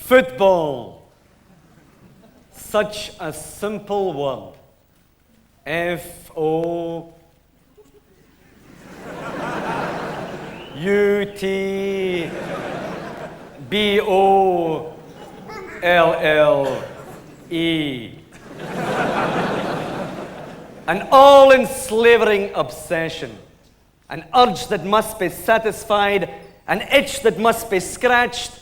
Football. Such a simple word. F-O-U-T-B-O-L-L-E. An all-enslaving obsession. An urge that must be satisfied. An itch that must be scratched.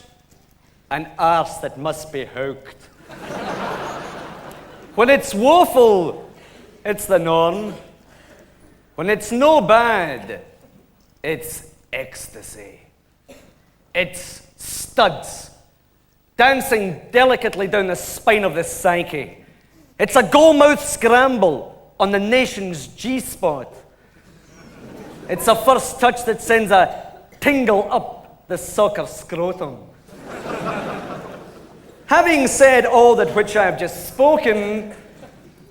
An arse that must be hooked. When it's woeful, it's the norm. When it's no bad, it's ecstasy. It's studs dancing delicately down the spine of the psyche. It's a goal-mouth scramble on the nation's G-spot. It's a first touch that sends a tingle up the soccer scrotum. Having said all that which I have just spoken,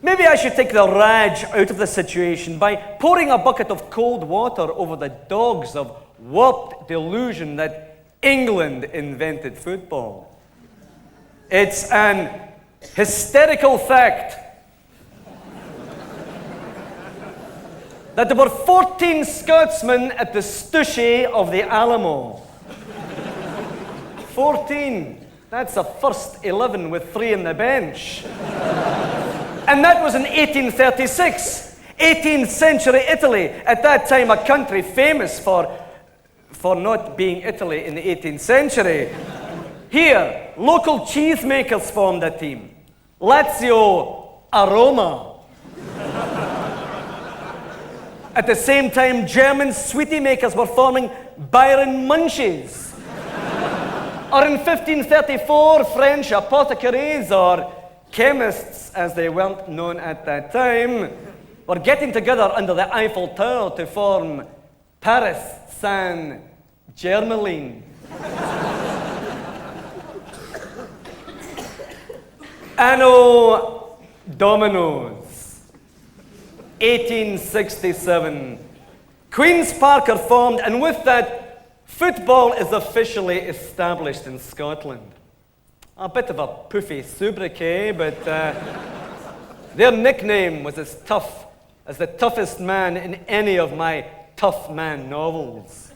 maybe I should take the rage out of the situation by pouring a bucket of cold water over the dogs of warped delusion that England invented football. It's an hysterical fact that there were 14 Scotsmen at the Stuchie of the Alamo. 14. That's a first 11 with 3 in the bench. And that was in 1836. 18th century Italy. At that time, a country famous for not being Italy in the 18th century. Here, local cheesemakers formed a team. Lazio Aroma. At the same time, German sweetie makers were forming Byron Munchies. Or in 1534, French apothecaries, or chemists as they weren't known at that time, were getting together under the Eiffel Tower to form Paris Saint-Germain. Anno Dominos, 1867. Queen's Park are formed, and with that, football is officially established in Scotland. A bit of a poofy sobriquet, but their nickname was as tough as the toughest man in any of my tough man novels.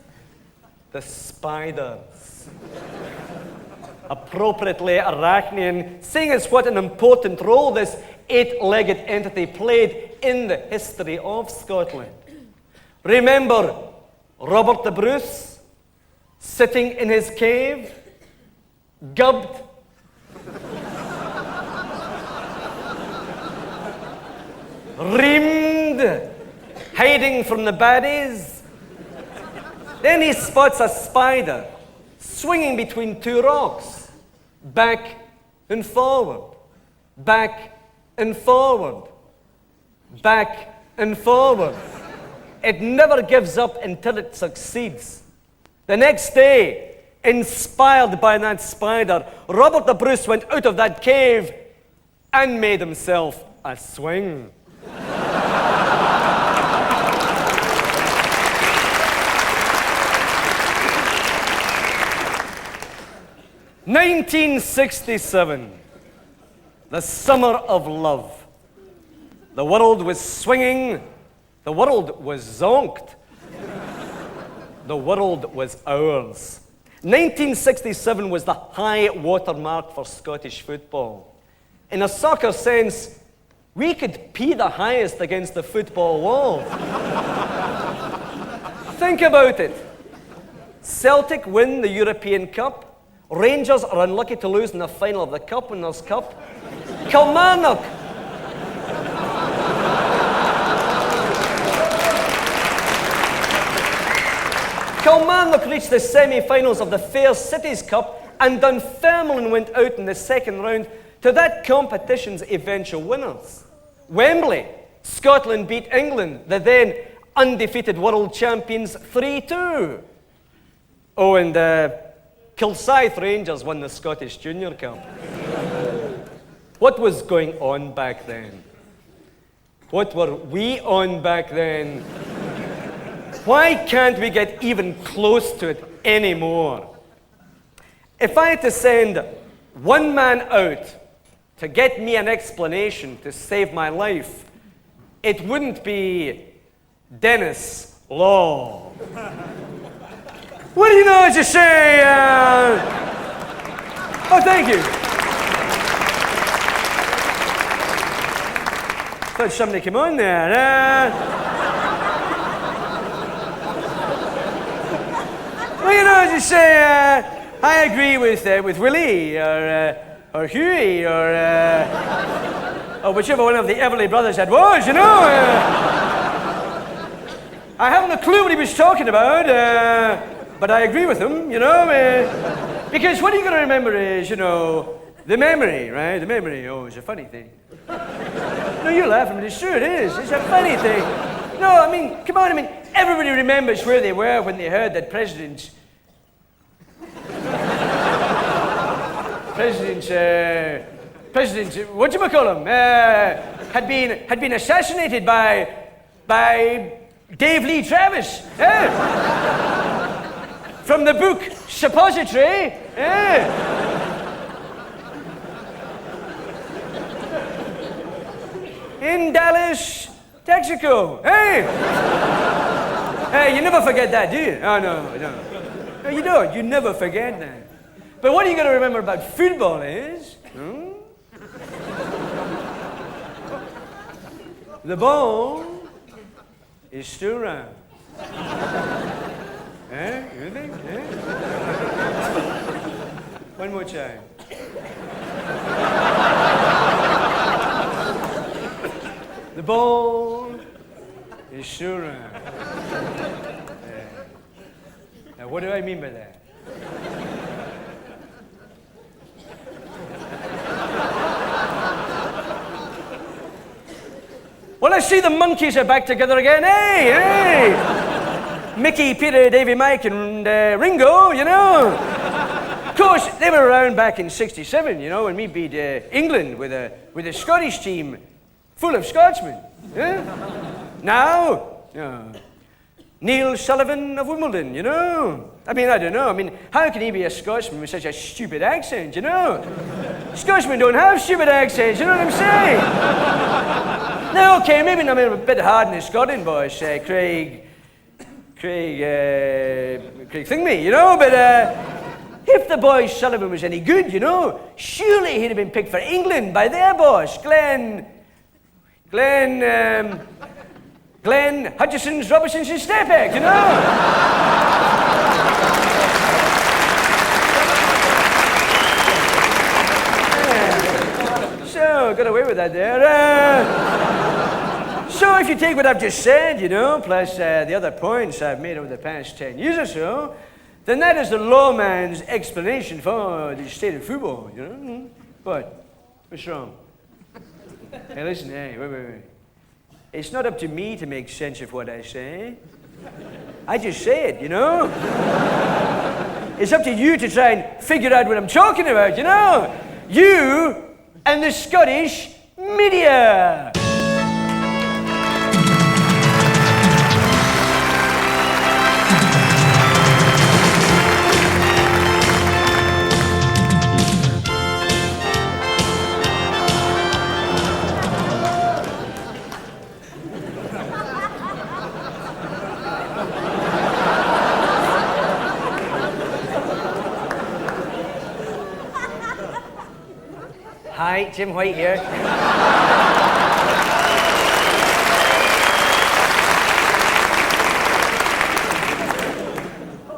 The Spiders. Appropriately Arachnean, seeing as what an important role this 8-legged entity played in the history of Scotland. Remember Robert the Bruce? Sitting in his cave, gubbed, reamed, hiding from the baddies. Then he spots a spider swinging between 2 rocks, back and forward, back and forward, back and forward. It never gives up until it succeeds. The next day, inspired by that spider, Robert the Bruce went out of that cave and made himself a swing. 1967, the summer of love. The world was swinging, the world was zonked. The world was ours. 1967 was the high water mark for Scottish football. In a soccer sense, we could pee the highest against the football wall. Think about it. Celtic win the European Cup. Rangers are unlucky to lose in the final of the Cup, Winners' Cup. Kilmarnock reached the semi-finals of the Fair Cities Cup, and Dunfermline went out in the second round to that competition's eventual winners. Wembley, Scotland beat England, the then undefeated world champions, 3-2. Oh, and Kilsyth Rangers won the Scottish Junior Cup. What was going on back then? What were we on back then? Why can't we get even close to it anymore? If I had to send one man out to get me an explanation to save my life, it wouldn't be Dennis Law. What do you know what to say? Oh, thank you. Thought somebody came on there. Well, you know what to say? I agree with Willie or Huey or whichever one of the Everly brothers that was. You know. I haven't a clue what he was talking about. But I agree with him, you know, because what you got to remember is, you know, the memory, right? The memory, oh, it's a funny thing. No, you're laughing, but it's true, it is. It's a funny thing. No, I mean, come on, I mean, everybody remembers where they were when they heard that President, whatchamacallum, had been assassinated by Dave Lee Travis. From the book Suppository. In Dallas, Texaco. Hey, you never forget that, do you? Oh, no. No, you don't. You never forget that. But what you got to remember about football is, the ball is still round. You think? One more time. The ball is still round. Now, what do I mean by that? Well, I see the monkeys are back together again. Hey! Mickey, Peter, Davy, Mike, and Ringo, you know. Of course, they were around back in '67, you know, when we beat England with a Scottish team full of Scotsmen. Now, Neil Sullivan of Wimbledon, you know. I mean, I don't know. I mean, how can he be a Scotsman with such a stupid accent, you know? Scotchmen don't have stupid accents, you know what I'm saying? Now, okay, maybe I'm a bit hard on the Scotland boys, Craig Thingme, you know, but if the boy Sullivan was any good, you know, surely he'd have been picked for England by their boss, Glenn Hutchison's, Robertson's and Stepek, you know. So, got away with that there. So if you take what I've just said, you know, plus the other points I've made over the past 10 years or so, then that is the lawman's explanation for the state of football, you know. What? What's wrong? Hey, listen, wait. It's not up to me to make sense of what I say. I just say it, you know. It's up to you to try and figure out what I'm talking about, you know. You and the Scottish media. Hi, Jim White here.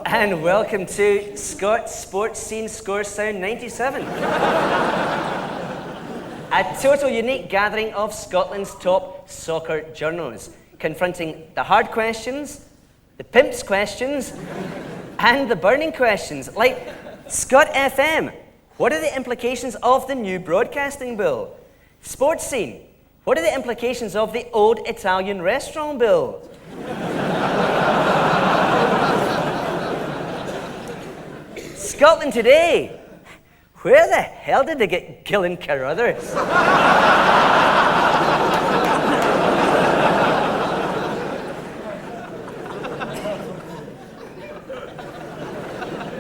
And welcome to Scott's Sports Scene Score Sound 97. A total unique gathering of Scotland's top soccer journalists, confronting the hard questions, the pimps questions, and the burning questions, like Scott FM. What are the implications of the new broadcasting bill? Sports Scene. What are the implications of the old Italian restaurant bill? Scotland Today. Where the hell did they get Gillen Carruthers?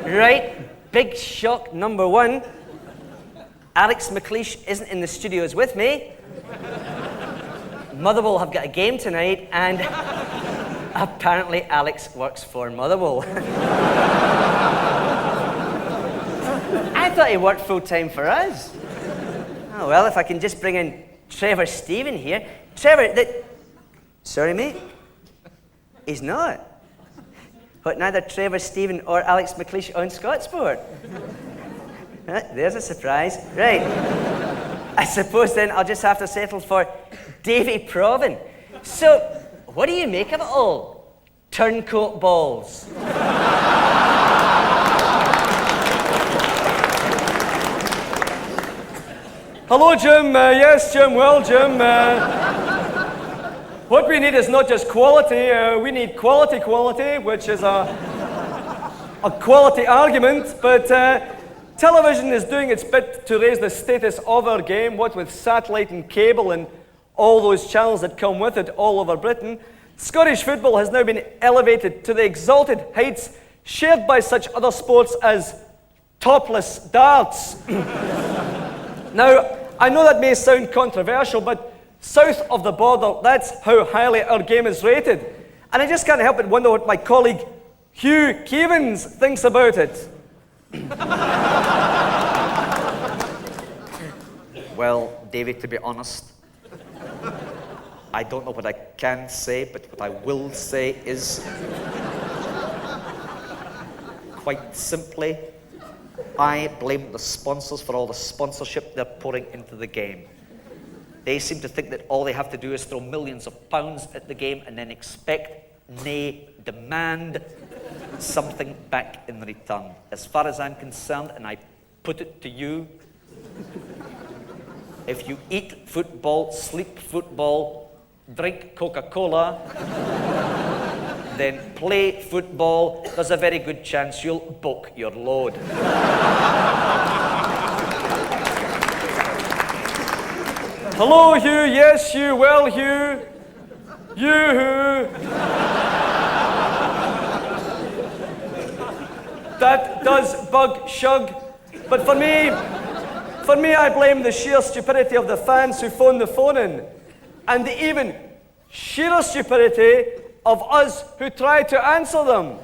Right, big shock number one. Alex McLeish isn't in the studios with me. Motherwell have got a game tonight, and apparently Alex works for Motherwell. I thought he worked full-time for us. Oh, well, if I can just bring in Trevor Stephen here. Trevor, sorry, mate? He's not. But neither Trevor Stephen or Alex McLeish on Scotsport. There's a surprise. Right. I suppose then I'll just have to settle for Davy Provan. So, what do you make of it all? Turncoat balls. Hello, Jim. Yes, Jim. Well, Jim, what we need is not just quality. We need quality, which is a quality argument. But television is doing its bit to raise the status of our game, what with satellite and cable and all those channels that come with it all over Britain. Scottish football has now been elevated to the exalted heights shared by such other sports as topless darts. Now, I know that may sound controversial, but south of the border, that's how highly our game is rated. And I just can't help but wonder what my colleague Hugh Keevins thinks about it. Well, David, to be honest, I don't know what I can say, but what I will say is, quite simply, I blame the sponsors for all the sponsorship they're pouring into the game. They seem to think that all they have to do is throw millions of pounds at the game and then expect, nay, demand something back in return. As far as I'm concerned, and I put it to you, if you eat football, sleep football, drink Coca-Cola, then play football, there's a very good chance you'll book your load. Hello, Hugh. Yes, Hugh. Well, Hugh. Yoo-hoo. That does bug Shug. But for me, I blame the sheer stupidity of the fans who phone the phone in. And the even sheerer stupidity of us who try to answer them.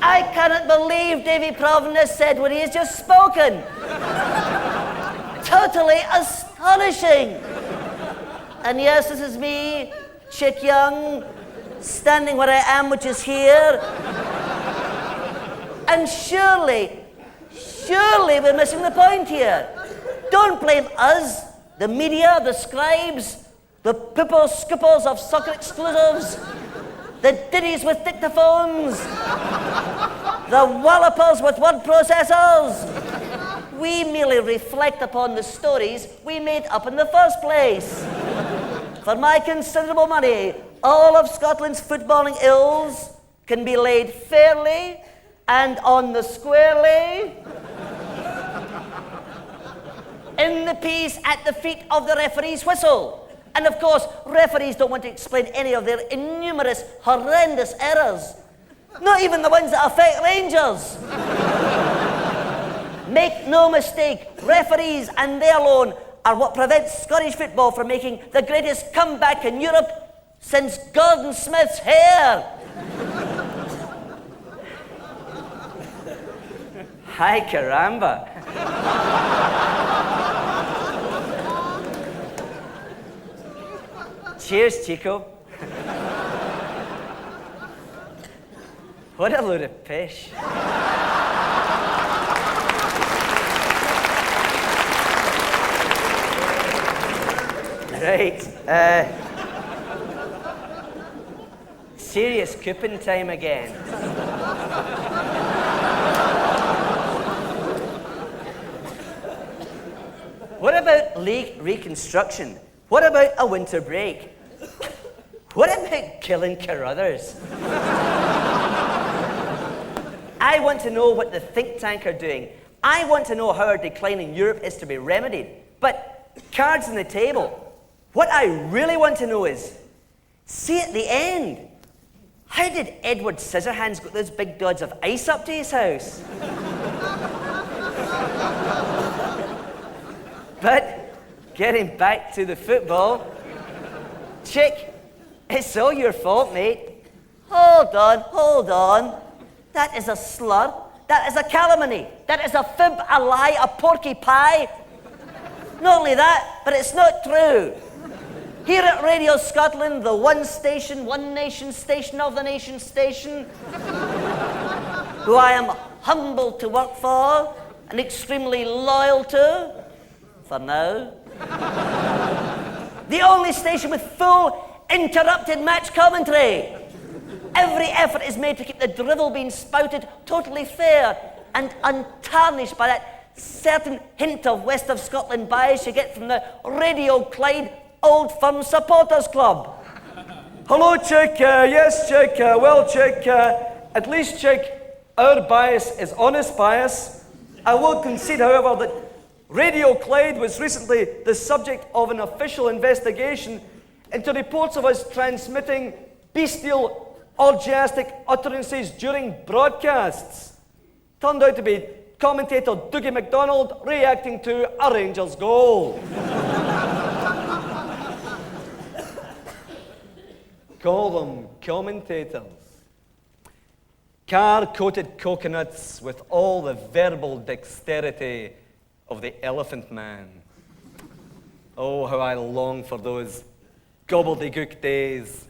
I cannot believe Davy Provan has said what he has just spoken. Totally astonishing. And yes, this is me, Chick Young, standing where I am, which is here. And surely we're missing the point here. Don't blame us, the media, the scribes, the pipples-skipples of soccer exclusives, the diddies with dictaphones, the wallopers with word processors. We merely reflect upon the stories we made up in the first place. For my considerable money, all of Scotland's footballing ills can be laid fairly and on the squarely in the piece at the feet of the referee's whistle. And of course, referees don't want to explain any of their innumerous, horrendous errors. Not even the ones that affect Rangers. Make no mistake, referees and they alone are what prevents Scottish football from making the greatest comeback in Europe since Gordon Smith's hair. Hi, caramba. Cheers, Chico. What a load of pish. Right. Serious coupon time again. What about league reconstruction? What about a winter break? What about killing Carruthers? I want to know what the think tank are doing. I want to know how our decline in Europe is to be remedied. But cards on the table. What I really want to know is, see at the end, how did Edward Scissorhands get those big gods of ice up to his house? But getting back to the football, Chick, it's all your fault, mate. Hold on. That is a slur. That is a calumny. That is a fib, a lie, a porky pie. Not only that, but it's not true. Here at Radio Scotland, the one station, one nation station of the nation station, who I am humbled to work for and extremely loyal to, for now. The only station with full, interrupted match commentary. Every effort is made to keep the drivel being spouted totally fair and untarnished by that certain hint of West of Scotland bias you get from the Radio Clyde Old Firm Supporters Club. Hello, Chick. Yes, Chick. Well, Chick, at least, Chick, our bias is honest bias. I will concede, however, that Radio Clyde was recently the subject of an official investigation into reports of us transmitting bestial, orgiastic utterances during broadcasts. Turned out to be commentator Dougie MacDonald reacting to a Rangers goal. Call them commentators. Car-coated coconuts with all the verbal dexterity of the Elephant Man. Oh, how I long for those gobbledygook days.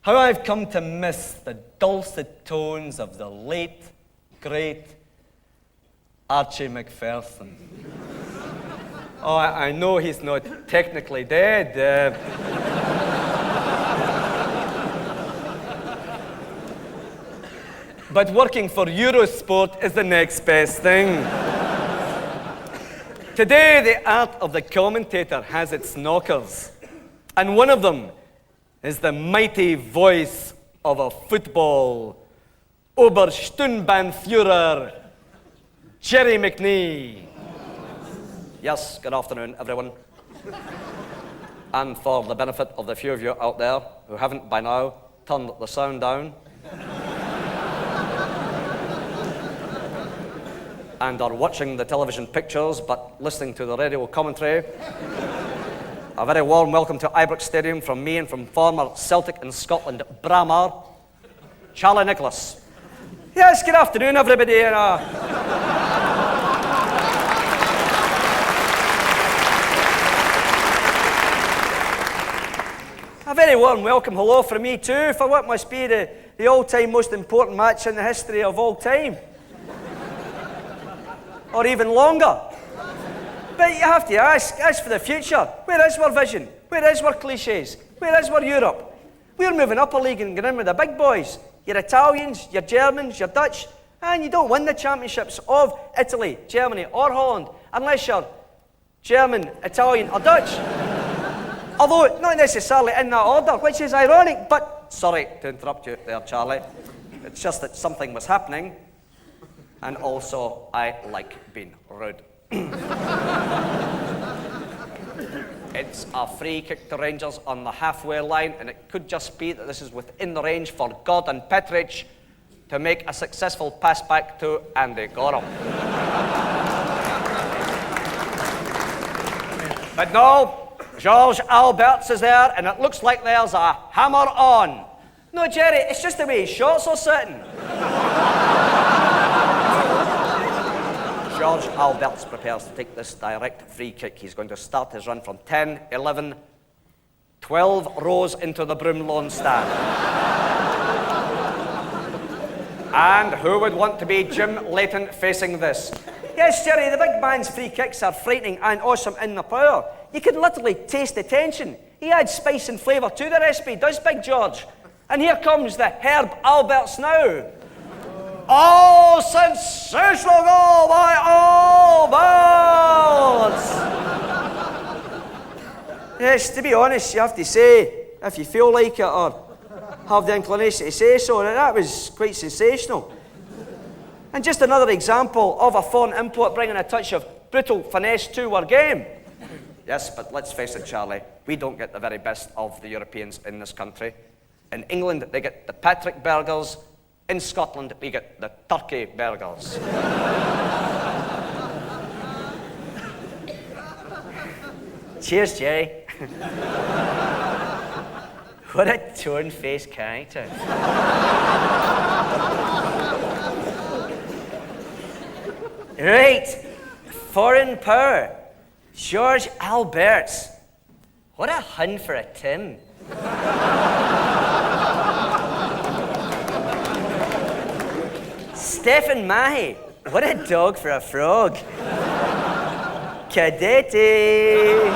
How I've come to miss the dulcet tones of the late, great Archie Macpherson. Oh, I know he's not technically dead. But working for Eurosport is the next best thing. Today, the art of the commentator has its knockers. And one of them is the mighty voice of a football Obersturmbannführer, Jerry McNee. Yes, good afternoon, everyone. And for the benefit of the few of you out there who haven't by now turned the sound down and are watching the television pictures but listening to the radio commentary, a very warm welcome to Ibrox Stadium from me and from former Celtic in Scotland Brammer, Charlie Nicholas. Yes, good afternoon, everybody. A very warm welcome hello from me too for what must be the all-time most important match in the history of all time. Or even longer. But you have to ask, as for the future, where is our vision? Where is our cliches? Where is our Europe? We're moving up a league and getting in with the big boys. You're Italians, you're Germans, you're Dutch, and you don't win the championships of Italy, Germany, or Holland unless you're German, Italian, or Dutch. Although not necessarily in that order, which is ironic, but sorry to interrupt you there, Charlie. It's just that something was happening. And also, I like being rude. It's a free kick to Rangers on the halfway line, and it could just be that this is within the range for Gordon Petric to make a successful pass back to Andy Goram. But no, George Alberts is there, and it looks like there's a hammer on. No, Jerry, it's just the way his shorts are sitting. George Alberts prepares to take this direct free kick. He's going to start his run from 10, 11, 12 rows into the Broom Lawn stand. And who would want to be Jim Leighton facing this? Yes, Jerry, the big man's free kicks are frightening and awesome in the power. You can literally taste the tension. He adds spice and flavour to the recipe, does Big George? And here comes the Herb Alberts now. Oh, sensational goal by Alberts! Yes, to be honest, you have to say, if you feel like it or have the inclination to say so, that was quite sensational. And just another example of a foreign import bringing a touch of brutal finesse to our game. Yes, but let's face it, Charlie, we don't get the very best of the Europeans in this country. In England, they get the Patrick burgers. In Scotland, we get the turkey burgers. Cheers, Jerry. What a torn-faced character. Right, foreign power. George Alberts. What a hun for a Tim. Stephen Mahy. What a dog for a frog. Cadete.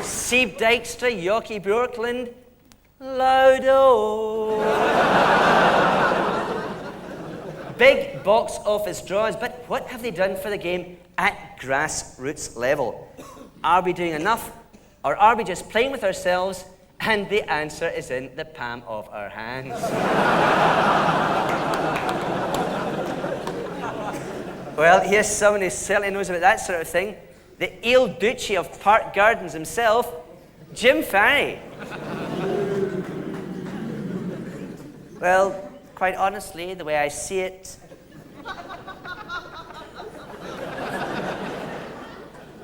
Sieb Dijkstra, Jockey Bjorkland. Laudo. Big box office draws, but what have they done for the game at grassroots level? Are we doing enough, or are we just playing with ourselves? And the answer is in the palm of our hands. Well, here's someone who certainly knows about that sort of thing. The Il Duce of Park Gardens himself, Jim Farry. Well, quite honestly, the way I see it,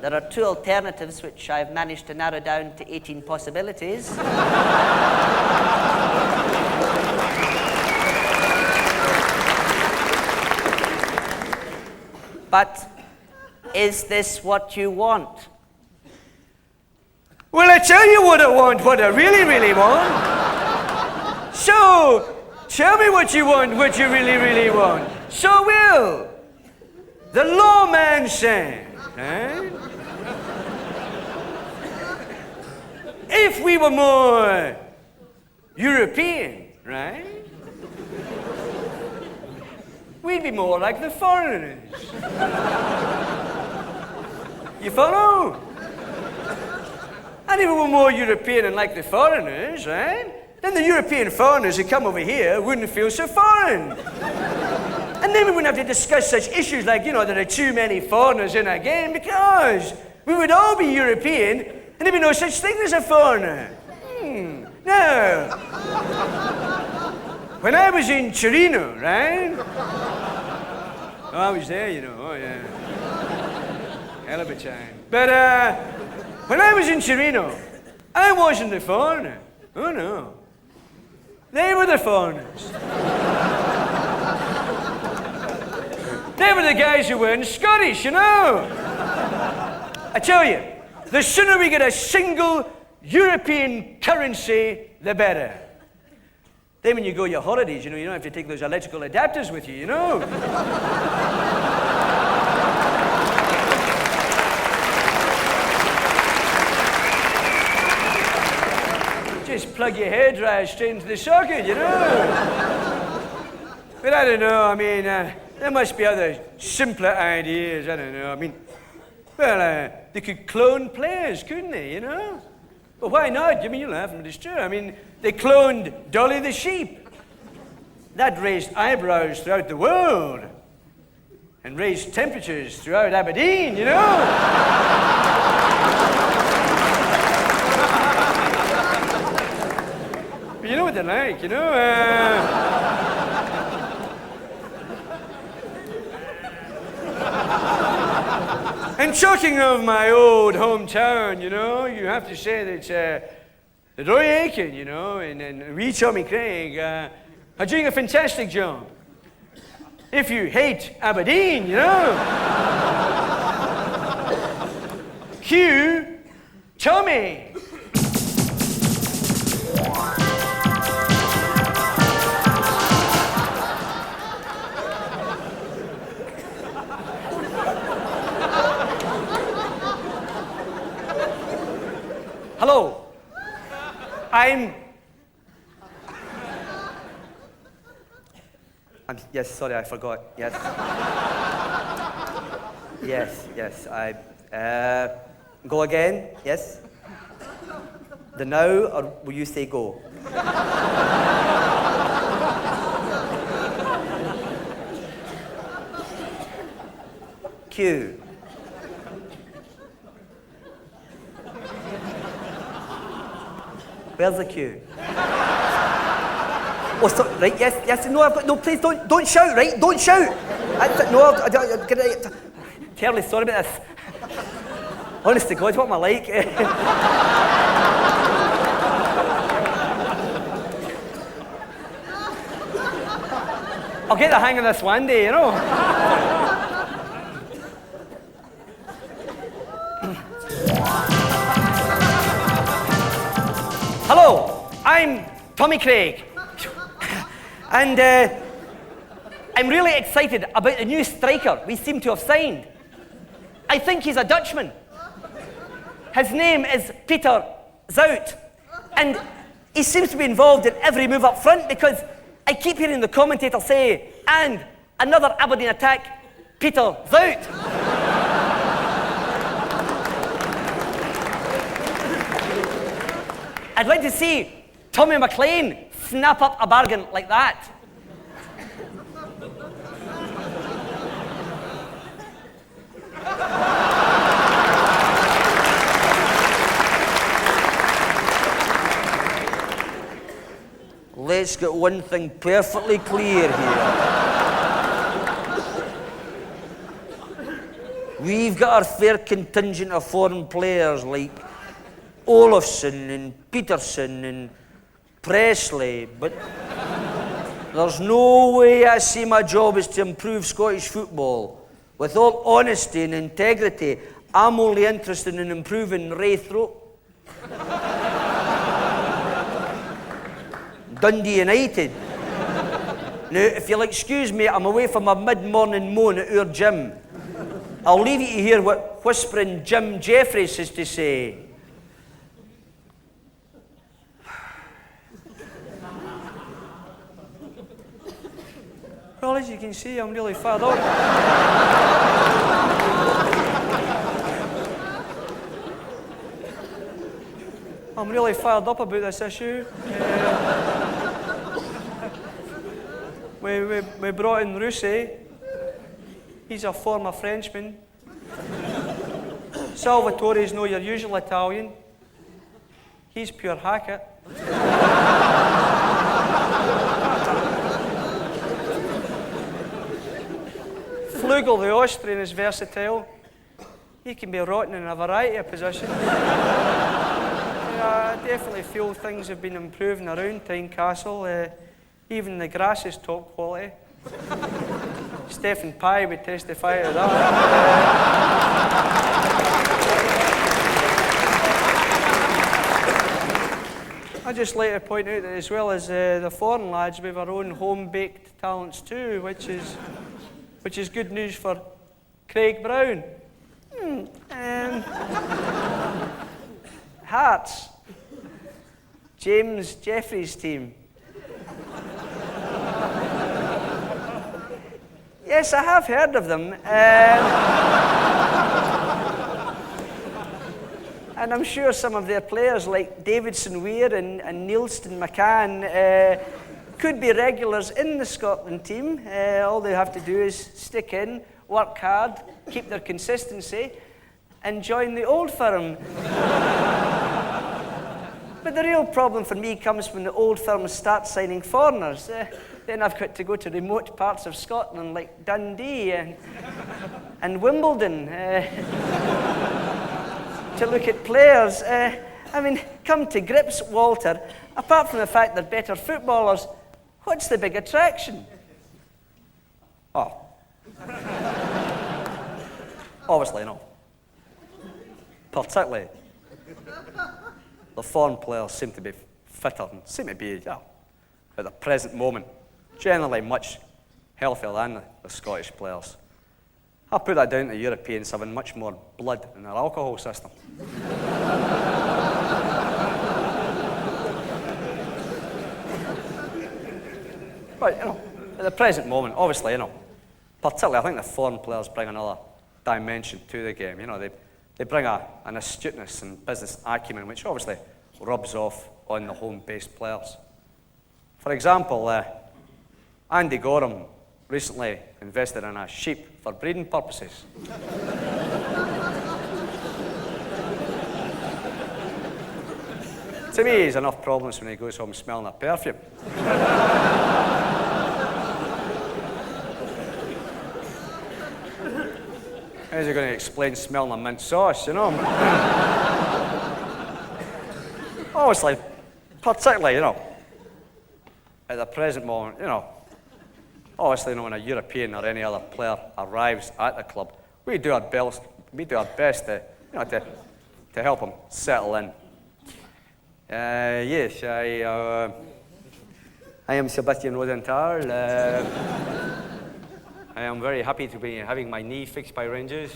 there are two alternatives which I've managed to narrow down to 18 possibilities. But is this what you want? Well, I tell you what I want, what I really, really want. So, tell me what you want, what you really, really want. So will the lawman say, right? If we were more European, right? We'd be more like the foreigners. You follow? And if we were more European and like the foreigners, right? Then the European foreigners who come over here wouldn't feel so foreign. And then we wouldn't have to discuss such issues like, there are too many foreigners in our game, because we would all be European and there'd be no such thing as a foreigner. No. When I was in Torino, right? Oh, I was there, oh yeah. Hell of a time. But when I was in Torino, I wasn't a foreigner. Oh no. They were the foreigners. They were the guys who weren't Scottish, I tell you, the sooner we get a single European currency, the better. Then when you go your holidays, you don't have to take those electrical adapters with you, Just plug your hairdryer straight into the socket, But I don't know, there must be other simpler ideas, I don't know. They could clone players, couldn't they, But why not? You're laughing, but it's true. They cloned Dolly the sheep. That raised eyebrows throughout the world and raised temperatures throughout Aberdeen, But you know what they're like, And talking of my old hometown, you know, you have to say that Roy Aitken, you know, and wee Tommy Craig are doing a fantastic job. If you hate Aberdeen, you know. Cue Tommy. Hello. Yes, sorry, I forgot. Yes. Yes, I go again. Yes. The now, or will you say go? Q. Where's the queue? Oh, so, right, yes, no, no, please don't shout, right? Don't shout. No, terribly sorry about this. Honest to God, what am I like? I'll get the hang of this one day, you know. Hello, I'm Tommy Craig. And I'm really excited about the new striker we seem to have signed. I think he's a Dutchman. His name is Peter Zout. And he seems to be involved in every move up front because I keep hearing the commentator say, and another Aberdeen attack, Peter Zout. I'd like to see Tommy McLean snap up a bargain like that. Let's get one thing perfectly clear here. We've got our fair contingent of foreign players like Olofsson and Peterson and Presley, but there's no way I see my job is to improve Scottish football. With all honesty and integrity, I'm only interested in improving Ray Throat. Dundee United. Now, if you'll excuse me, I'm away from my mid-morning moan at our gym. I'll leave you to hear what whispering Jim Jeffries has to say. Well, as you can see, I'm really fired up. I'm really fired up about this issue. We brought in Rusey. He's a former Frenchman. Salvatore's no your usual Italian. He's pure Hackett. Flugel, the Austrian, is versatile. He can be rotten in a variety of positions. I definitely feel things have been improving around Tynecastle. Even the grass is top quality. Stephen Pye would testify to that. I'd just like to point out that as well as the foreign lads, we have our own home-baked talents too, which is good news for Craig Brown. Hearts. James Jeffries' team. Yes, I have heard of them. And I'm sure some of their players, like Davidson Weir and Neilston McCann, could be regulars in the Scotland team. All they have to do is stick in, work hard, keep their consistency, and join the old firm. But the real problem for me comes when the old firms start signing foreigners. Then I've got to go to remote parts of Scotland like Dundee. and Wimbledon to look at players. I mean, come to grips, Walter. Apart from the fact they're better footballers, what's the big attraction? Oh. Obviously not. Particularly, the foreign players seem to be fitter and seem to be, at the present moment, generally much healthier than the Scottish players. I put that down to Europeans having much more blood in their alcohol system. But, at the present moment, obviously, particularly I think the foreign players bring another dimension to the game. They bring an astuteness and business acumen, which obviously rubs off on the home-based players. For example, Andy Gorham recently invested in a sheep for breeding purposes. To me, he's enough problems when he goes home smelling a perfume. How's he going to explain smelling a mint sauce, Obviously, particularly, at the present moment, obviously, when a European or any other player arrives at the club, we do our best to help him settle in. Yes, I am Sebastian Rosenthal. I am very happy to be having my knee fixed by Rangers.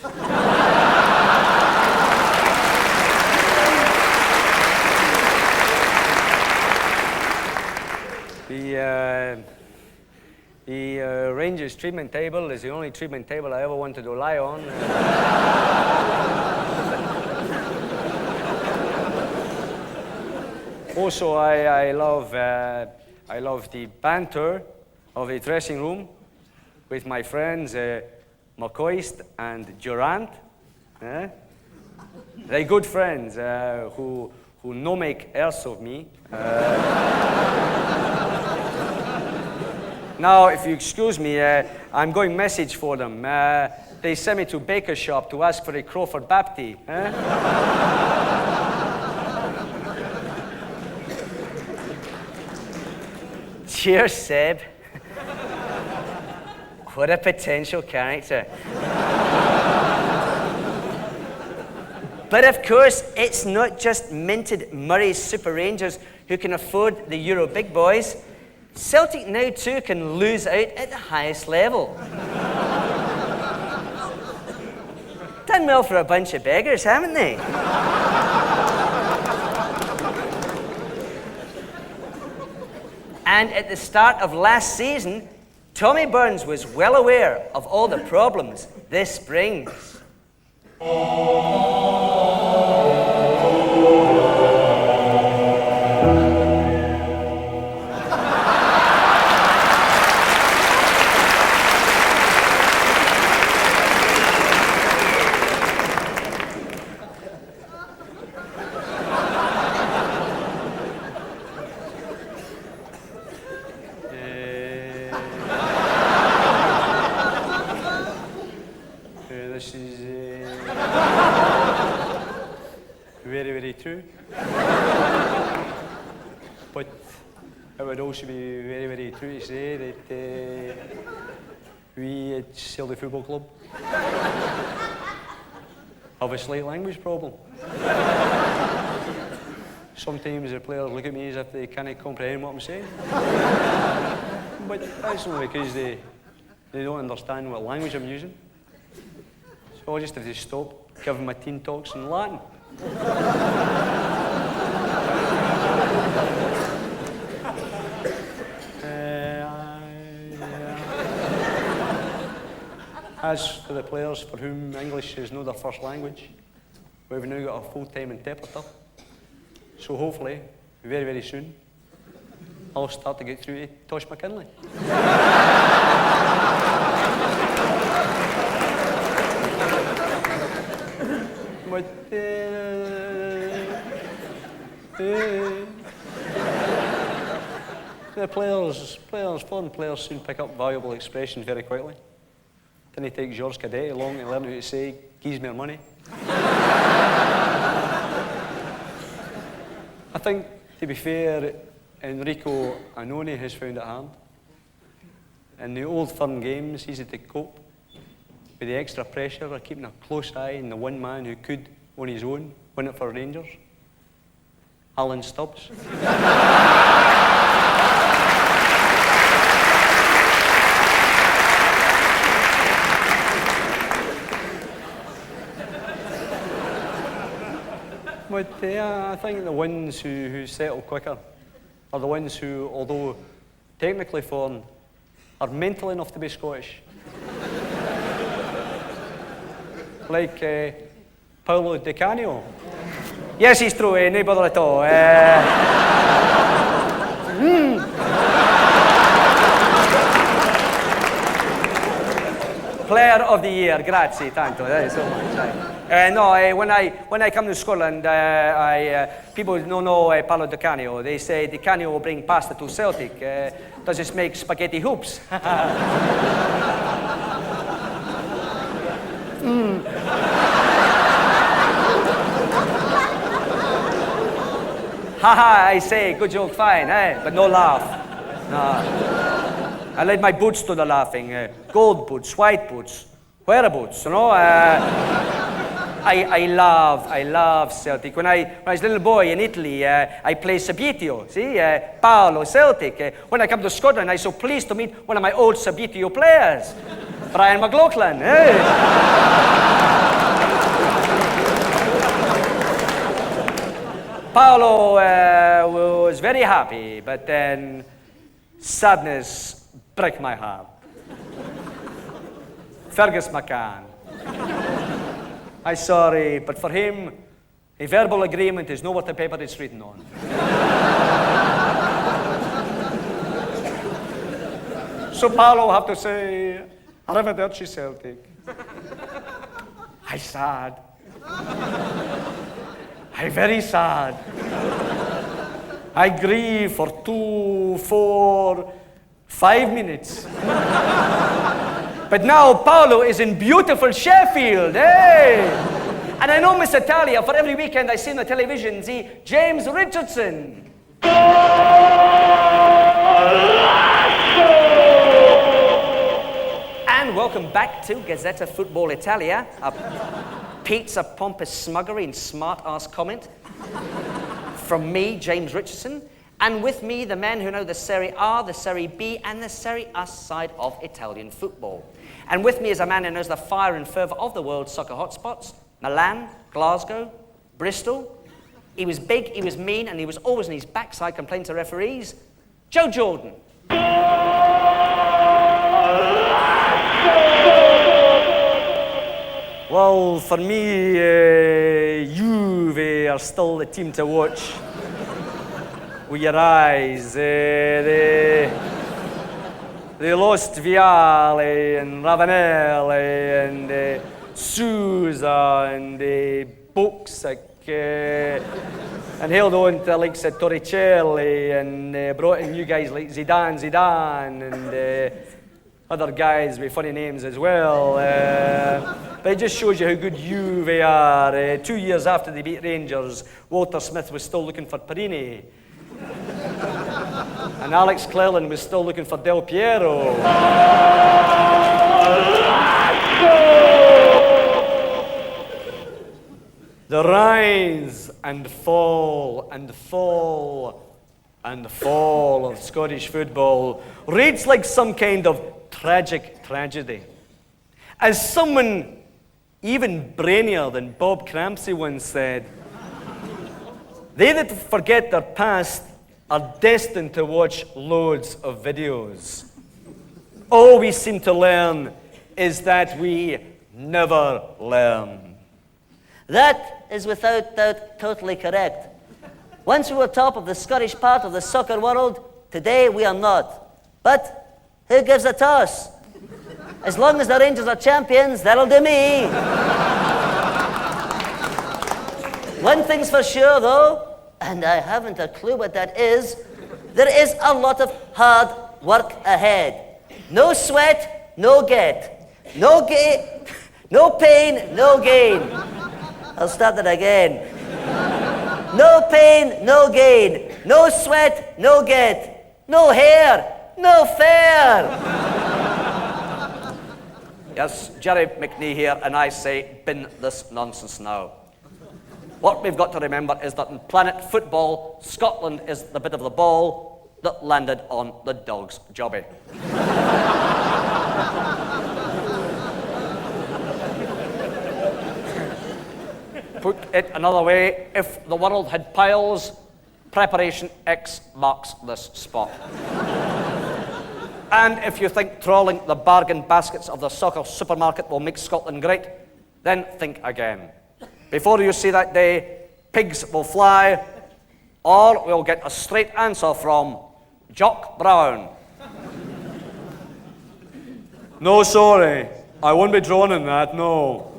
The Rangers treatment table is the only treatment table I ever wanted to lie on. Also, I love the banter of the dressing room with my friends McCoist and Durant. They're good friends who no make else of me. Now, if you excuse me, I'm going message for them. They sent me to Baker's shop to ask for a Crawford Bapty. Cheers, Seb. What a potential character. But of course, it's not just minted Murray's Super Rangers who can afford the Euro big boys. Celtic now too can lose out at the highest level. Done well for a bunch of beggars, haven't they? And at the start of last season, Tommy Burns was well aware of all the problems this brings. This is very, very true. But it would also be very, very true to say that we at Celtic Football Club have a slight language problem. Sometimes the players look at me as if they can't comprehend what I'm saying. But that's only because they don't understand what language I'm using. So I just have to stop giving my teen talks in Latin. As for the players for whom English is not their first language, we've now got a full-time interpreter. So hopefully, very, very soon, I'll start to get through to Tosh McKinley. But the foreign players soon pick up valuable expressions very quickly. didn't take George Cadetti long to learn how to say, "Gives me money." I think, to be fair, Enrico Annoni has found it hard. In the Old Firm games, he's had to cope with the extra pressure of keeping a close eye on the one man who could, on his own, win it for Rangers. Alan Stubbs. But I think the ones who settle quicker are the ones who, although technically foreign, are mental enough to be Scottish. Like Paolo Di Canio. Yes, he's true, no bother at all. Player of the year, grazie tanto, so much. When I come to Scotland, people don't know Paolo Di Canio. They say Di Canio will bring pasta to Celtic. Does this make spaghetti hoops? Haha, I say, good joke, fine, but no laugh. No. I let my boots do the laughing. Gold boots, white boots, where boots, you know? I love Celtic. When I was a little boy in Italy, I played Sabitio, see? Paolo, Celtic. When I come to Scotland, I'm so pleased to meet one of my old Sabitio players, Brian McLaughlin. Paolo was very happy, but then sadness broke my heart. Fergus McCann. I'm sorry, but for him, a verbal agreement is not what the paper it's written on. So Paolo have to say, arrivederci Celtic. I'm sad. I'm very sad. I grieve for 2, 4, 5 minutes. But now Paolo is in beautiful Sheffield, hey! And I know Miss Italia, for every weekend I see on the television, see James Richardson. And welcome back to Gazzetta Football Italia, a pizza pompous smuggery and smart-ass comment from me, James Richardson, and with me, the men who know the Serie A, the Serie B, and the Serie A side of Italian football. And with me is a man who knows the fire and fervour of the world's soccer hotspots, Milan, Glasgow, Bristol. He was big, he was mean, and he was always on his backside complaining to referees. Joe Jordan. Well, for me, Juve are still the team to watch. With your eyes, they lost Viale and Ravanelli and Sousa and Boksic and held on to like Torricelli and brought in new guys like Zidane and other guys with funny names as well. But it just shows you how good Juve are. 2 years after they beat Rangers, Walter Smith was still looking for Perini. And Alex Cleland was still looking for Del Piero. The rise and fall and fall and fall of Scottish football reads like some kind of tragic tragedy. As someone even brainier than Bob Crampsey once said, they that forget their past are destined to watch loads of videos. All we seem to learn is that we never learn. That is without doubt totally correct. Once we were top of the Scottish part of the soccer world, today we are not. But who gives a toss? As long as the Rangers are champions, that'll do me. One thing's for sure, though, and I haven't a clue what that is, there is a lot of hard work ahead. No sweat, no get. No gain, no pain, no gain. I'll start that again. No pain, no gain. No sweat, no get. No hair, no fair. Yes, Jerry McNee here, and I say, bin this nonsense now. What we've got to remember is that in Planet Football, Scotland is the bit of the ball that landed on the dog's jobby. Put it another way, if the world had piles, Preparation X marks this spot. And if you think trawling the bargain baskets of the soccer supermarket will make Scotland great, then think again. Before you see that day, pigs will fly, or we'll get a straight answer from Jock Brown. No, sorry. I won't be drawn in that, no.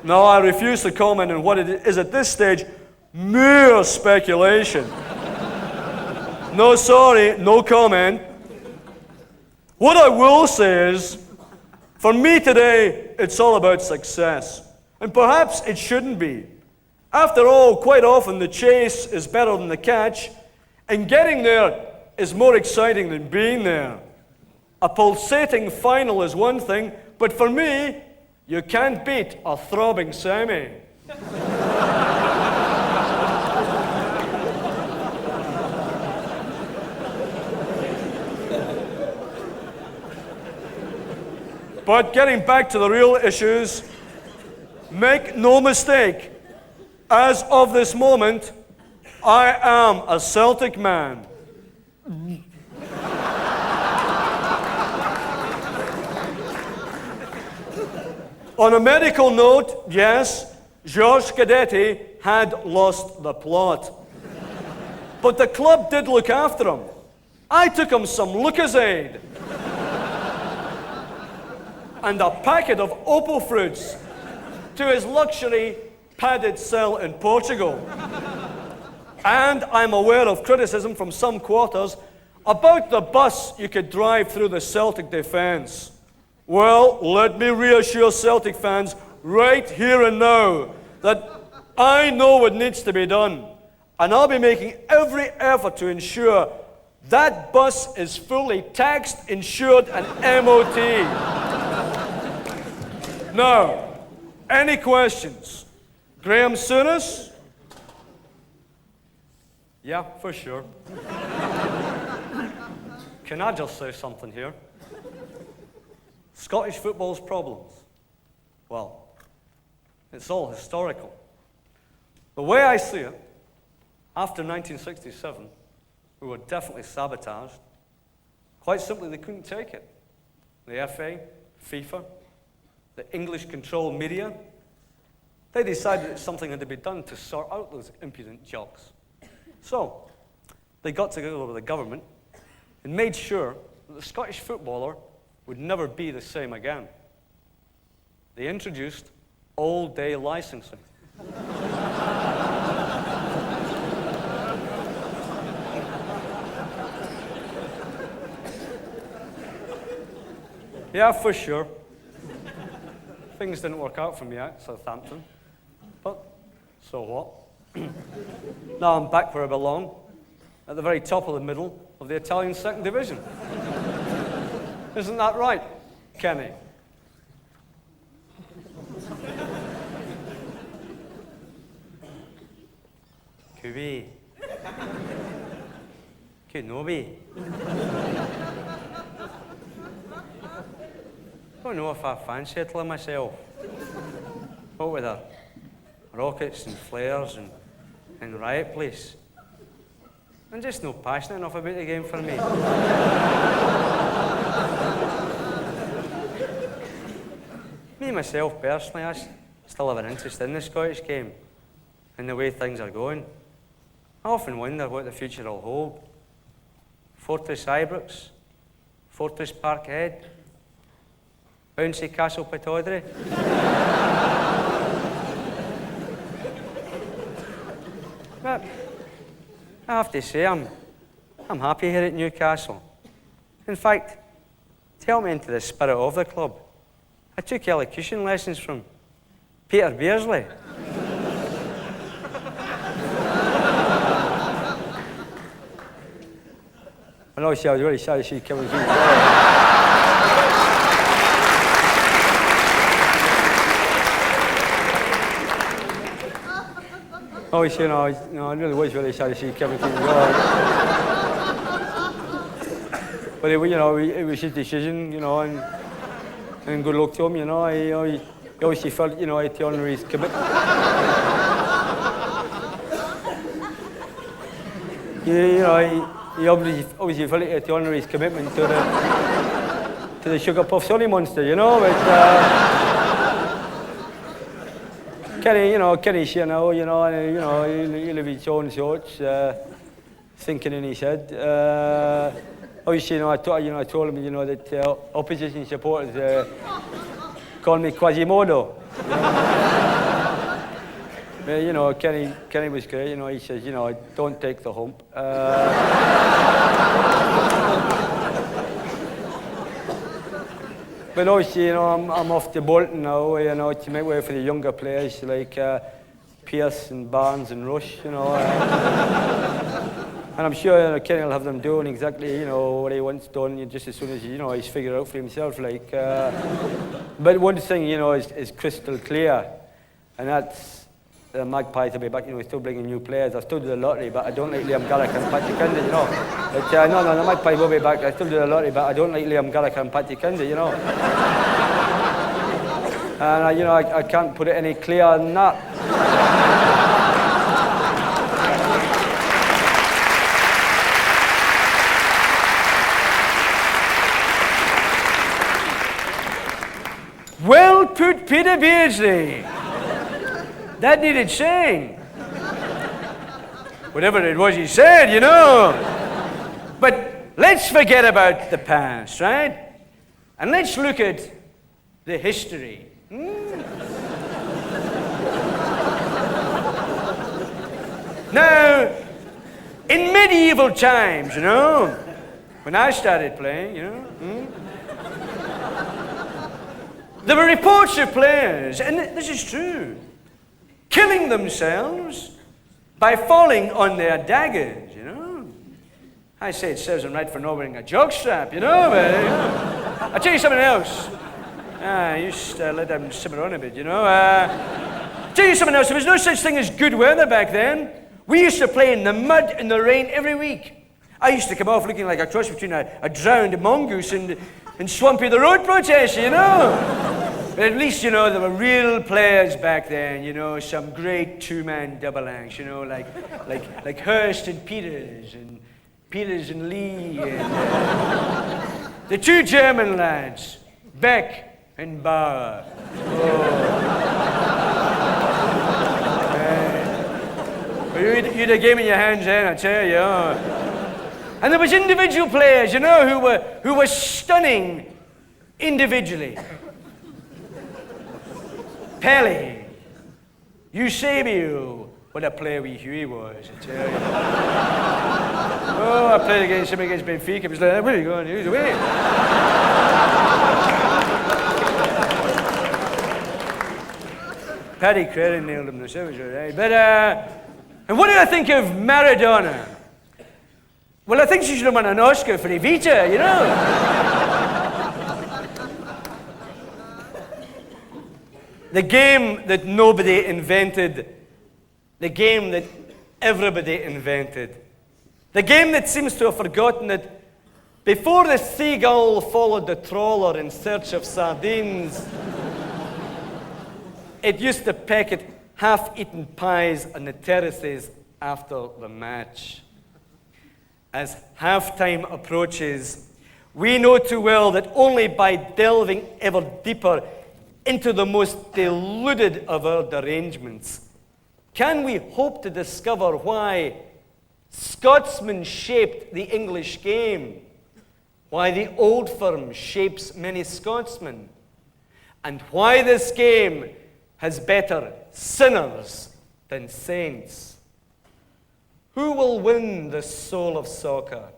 No, I refuse to comment on what it is at this stage. Mere speculation. No, sorry, no comment. What I will say is, for me today, it's all about success. And perhaps it shouldn't be. After all, quite often the chase is better than the catch, and getting there is more exciting than being there. A pulsating final is one thing, but for me, you can't beat a throbbing semi. But getting back to the real issues, make no mistake, as of this moment, I am a Celtic man. On a medical note, yes, Georges Cadetti had lost the plot. But the club did look after him. I took him some Lucozade and a packet of Opal fruits to his luxury padded cell in Portugal. And I'm aware of criticism from some quarters about the bus you could drive through the Celtic defence. Well, let me reassure Celtic fans right here and now that I know what needs to be done, and I'll be making every effort to ensure that bus is fully taxed, insured, and MOT. Now, any questions? Graham Souness? Yeah, for sure. Can I just say something here? Scottish football's problems. Well, it's all historical. The way I see it, after 1967, we were definitely sabotaged. Quite simply, they couldn't take it. The FA, FIFA, the English-controlled media, they decided that something had to be done to sort out those impudent jocks. So, they got together with the government and made sure that the Scottish footballer would never be the same again. They introduced all-day licensing. Yeah, for sure. Things didn't work out for me at Southampton, but so what? Now I'm back where I belong, at the very top of the middle of the Italian second division. Isn't that right, Kenny? Kubi. Kunobi. I don't know if I fancy it myself. What with the rockets and flares and riot police. I'm just not passionate enough about the game for me. Me, myself, personally, I still have an interest in the Scottish game and the way things are going. I often wonder what the future will hold. Fortress Ibrox, Fortress Parkhead, Bouncy Castle Pittodrie. But I have to say, I'm happy here at Newcastle. In fact, tell me into the spirit of the club. I took elocution lessons from Peter Beardsley. And obviously I was really sorry to see Kevin Keane. Obviously, I really was really sorry to see Kevin Keane go. But it was his decision, and good luck to him, He obviously felt, he had to honour his commitment. He obviously felt he had to honour his commitment to the Sugar Puff Sonny Monster, but Kenny's here now, and he'll have his own thoughts, thinking in his head. Obviously, I told him, that opposition supporters call me Quasimodo. But, Kenny was great. He says, don't take the hump. But obviously, I'm off to Bolton now, to make way for the younger players like Pearce and Barnes and Rush, And I'm sure Kenny will have them doing exactly, what he wants done, just as soon as, he's figured out for himself. But one thing, is crystal clear, and that's the Magpies will be back, still bringing new players. I still do the lottery, but I don't like Liam Gallagher and Patty Kendall, But no, the Magpies will be back. I still do the lottery, but I don't like Liam Gallagher and Patty Kendall, And, I can't put it any clearer than that. Well put, Peter Beardsley. That needed saying. Whatever it was he said, But let's forget about the past, right? And let's look at the history. Now, in medieval times, when I started playing, there were reports of players, and this is true, killing themselves by falling on their daggers, I say it serves them right for not wearing a jockstrap, but I'll tell you something else. You just let them simmer on a bit, I'll tell you something else. There was no such thing as good weather back then. We used to play in the mud and the rain every week. I used to come off looking like a cross between a drowned mongoose and Swampy the Road Protester, But at least, there were real players back then, some great two-man double acts, like Hurst and Peters and Lee, and the two German lads, Beck and Bauer. You'd have game in your hands then, I tell you. And there was individual players, who were stunning individually. Pelé, Eusebio, what a player he was, I tell you. I played against him against Benfica. It was like, where are you going? He was away. Paddy Crerand nailed him, that was all right. But, and what did I think of Maradona? Well, I think she should have won an Oscar for Evita, The game that nobody invented, the game that everybody invented, the game that seems to have forgotten that before the seagull followed the trawler in search of sardines, it used to peck at half-eaten pies on the terraces after the match. As halftime approaches, we know too well that only by delving ever deeper into the most deluded of our derangements can we hope to discover why Scotsmen shaped the English game, why the Old Firm shapes many Scotsmen, and why this game has better sinners than saints. Who will win the soul of soccer?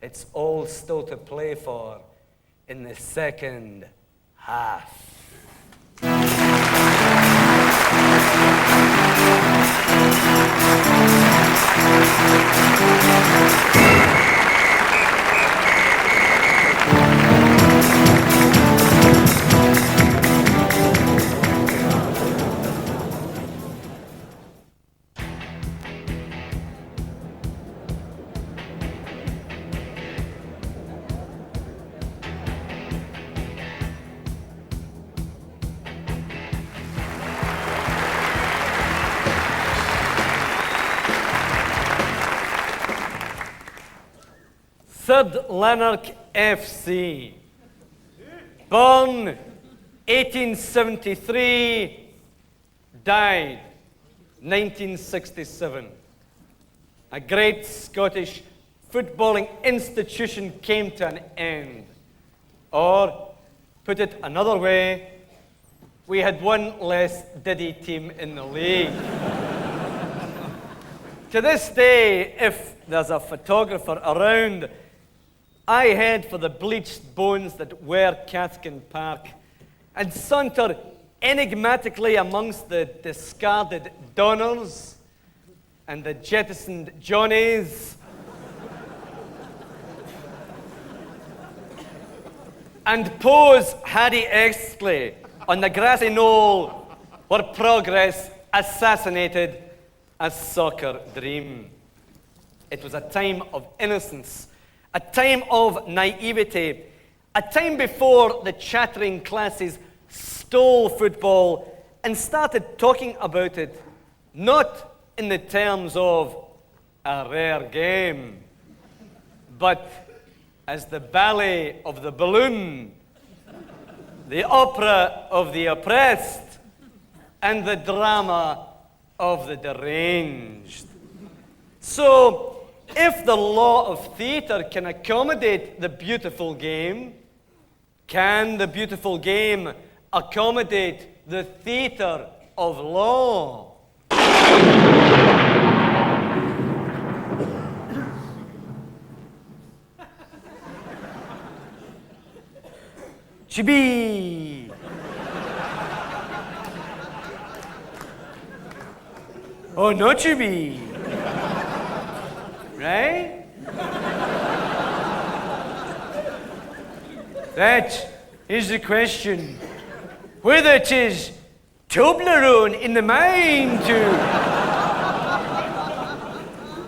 It's all still to play for in the second half. half. Third Lanark FC. Born 1873, died 1967. A great Scottish footballing institution came to an end. Or, put it another way, we had one less Diddy team in the league. To this day, if there's a photographer around, I head for the bleached bones that were Cathkin Park and saunter enigmatically amongst the discarded Donners and the jettisoned Johnnies and pose Harry Exley on the grassy knoll where progress assassinated a soccer dream. It was a time of innocence, a time of naivety, a time before the chattering classes stole football and started talking about it, not in the terms of a rare game, but as the ballet of the balloon, the opera of the oppressed, and the drama of the deranged. So, if the law of theatre can accommodate the beautiful game, can the beautiful game accommodate the theatre of law? Chibi! Oh, no, Chibi! Right? That is the question. Whether it is Toblerone in the mind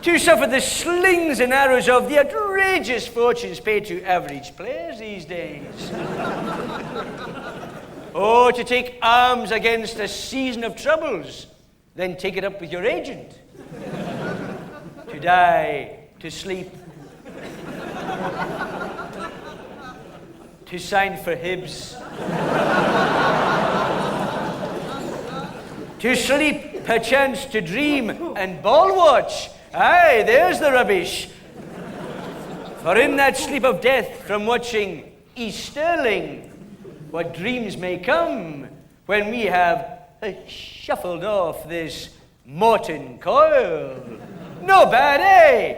to suffer the slings and arrows of the outrageous fortunes paid to average players these days. Or to take arms against a season of troubles, then take it up with your agent. To die, to sleep, to sign for Hibs, to sleep, perchance to dream, and ball watch. Aye, there's the rubbish. For in that sleep of death from watching East Stirling, what dreams may come when we have shuffled off this Morton coil. No bad, eh?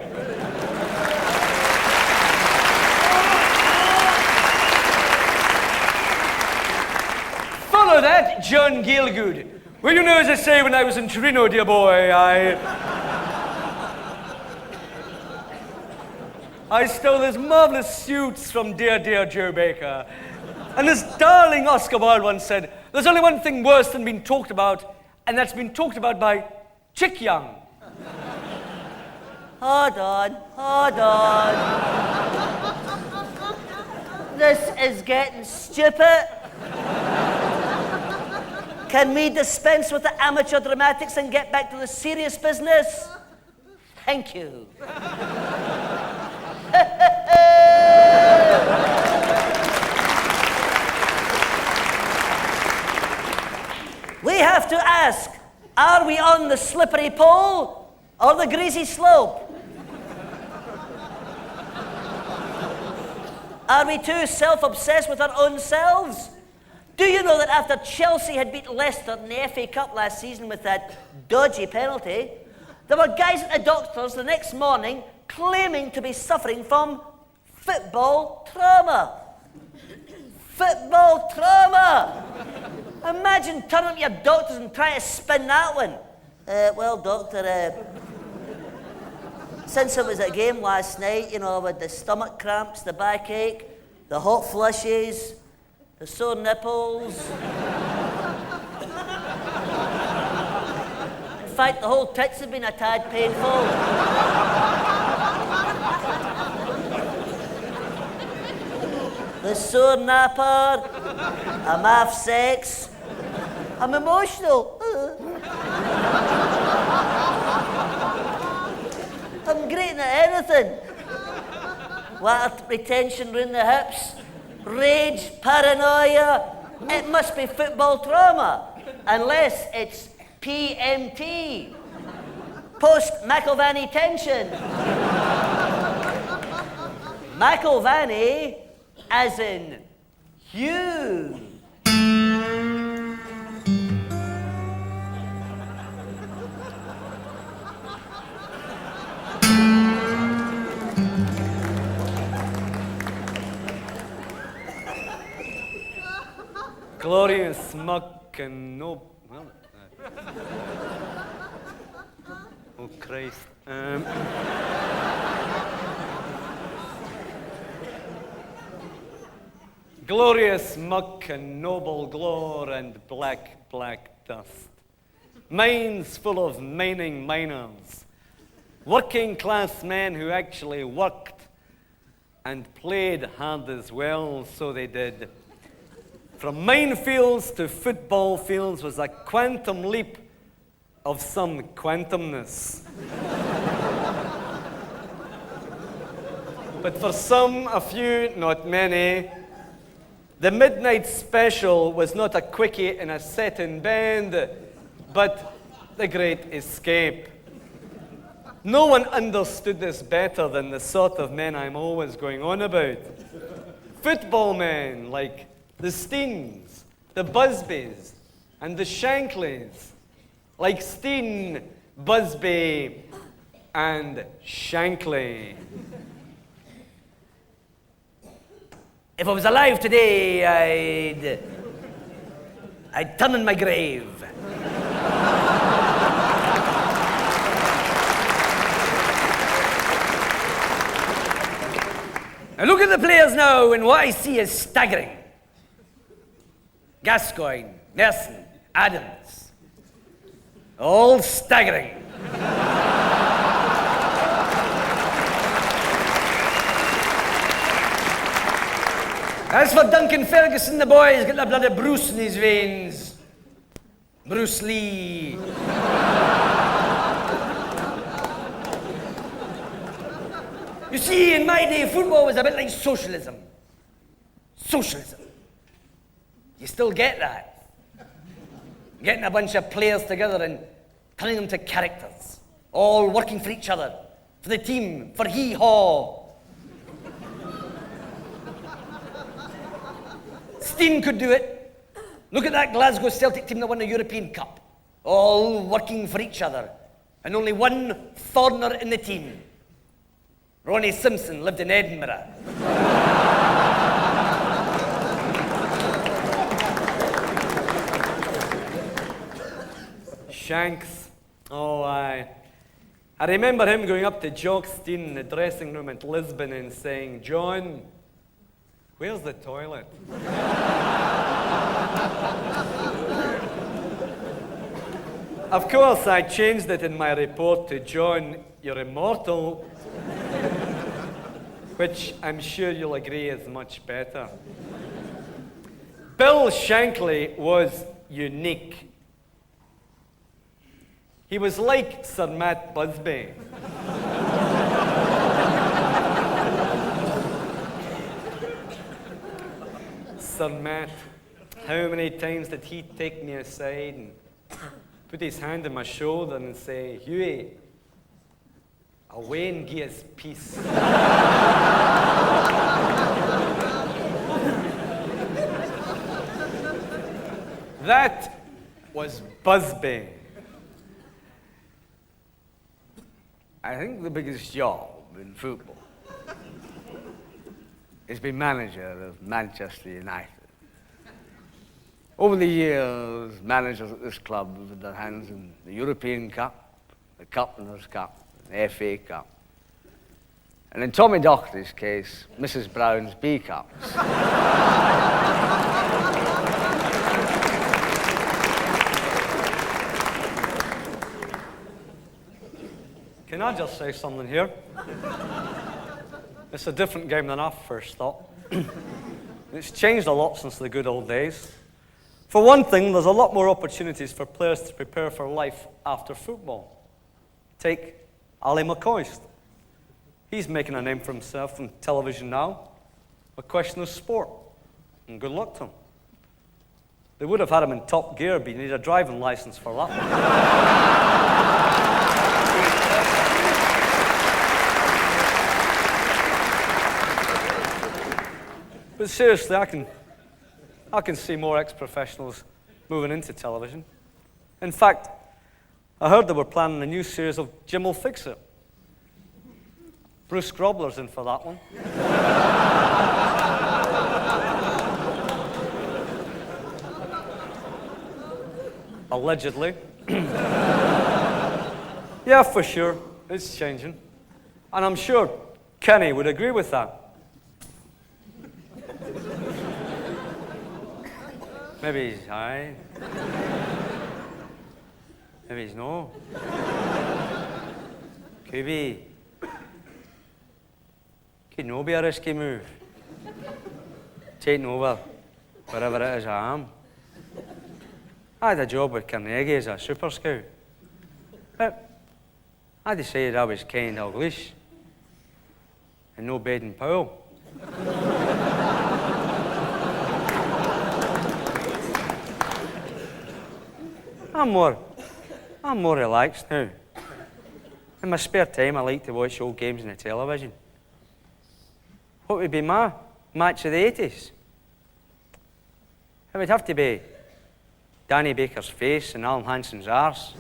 Follow that, John Gielgud. Well, you know, as I say, when I was in Torino, dear boy, I stole those marvelous suits from dear Joe Baker. And this darling Oscar Wilde once said, there's only one thing worse than being talked about, and that's been talked about by Chick Young. Hold on. This is getting stupid. Can we dispense with the amateur dramatics and get back to the serious business? Thank you. We have to ask, are we on the slippery pole or the greasy slope? Are we too self-obsessed with our own selves? Do you know that after Chelsea had beat Leicester in the FA Cup last season with that dodgy penalty, there were guys at the doctors the next morning claiming to be suffering from football trauma. Football trauma! Imagine turning up your doctors and trying to spin that one. Well, doctor, since I was at a game last night, you know, with the stomach cramps, the backache, the hot flushes, the sore nipples. In fact, the whole tits have been a tad painful. The sore napper, I'm half sex, I'm emotional. I'm great at anything. Water retention round the hips, rage, paranoia. It must be football trauma, unless it's PMT, post-McIlvany tension. McIlvany as in Hugh. Glorious muck and no. Well, oh, Christ. Glorious muck and noble glory and black, black dust. Mines full of mining miners. Working class men who actually worked and played hard as well, so they did. From minefields to football fields was a quantum leap of some quantumness. But for some, a few, not many, the midnight special was not a quickie in a set-in band, but the great escape. No one understood this better than the sort of men I'm always going on about. Football men like the Steens, the Busbys, and the Shankleys, like Steen, Busby, and Shankly. If I was alive today, I'd turn in my grave. I look at the players now, and what I see is staggering. Gascoigne, Nelson, Adams, all staggering. As for Duncan Ferguson, the boy's got the blood of Bruce in his veins. Bruce Lee. You see, in my day, football was a bit like socialism. Socialism. You still get that. Getting a bunch of players together and turning them to characters. All working for each other, for the team, for hee-haw. Steen could do it. Look at that Glasgow Celtic team that won the European Cup. All working for each other. And only one foreigner in the team. Ronnie Simpson lived in Edinburgh. Shanks. Oh, I remember him going up to Jock Steen in the dressing room at Lisbon and saying, "John, where's the toilet?" Of course, I changed it in my report to, "John, you're immortal," which I'm sure you'll agree is much better. Bill Shankly was unique. He was like Sir Matt Busby. Sir Matt, how many times did he take me aside and put his hand on my shoulder and say, "Hughie, away and give us peace." That was Busby. I think the biggest job in football is be manager of Manchester United. Over the years, managers at this club have had their hands in the European Cup, the Captain's Cup, the FA Cup, and in Tommy Docherty's case, Mrs. Brown's B Cups. Can I just say something here? It's a different game than I first thought. It's changed a lot since the good old days. For one thing, there's a lot more opportunities for players to prepare for life after football. Take Ali McCoist. He's making a name for himself on television now. A question of sport. And good luck to him. They would have had him in top gear, but you need a driving license for that. But seriously, I can see more ex-professionals moving into television. In fact, I heard they were planning a new series of Jim Will Fix It. Bruce Grobler's in for that one. Allegedly. Yeah, for sure, it's changing. And I'm sure Kenny would agree with that. Maybe he's aye. Maybe he's no. Could no be a risky move. Taking over wherever it is I am. I had a job with Carnegie as a super scout. But I decided I was kind of English and no Baden Powell. I'm more relaxed now. In my spare time, I like to watch old games on the television. What would be my match of the 80s? It would have to be Danny Baker's face and Alan Hansen's arse.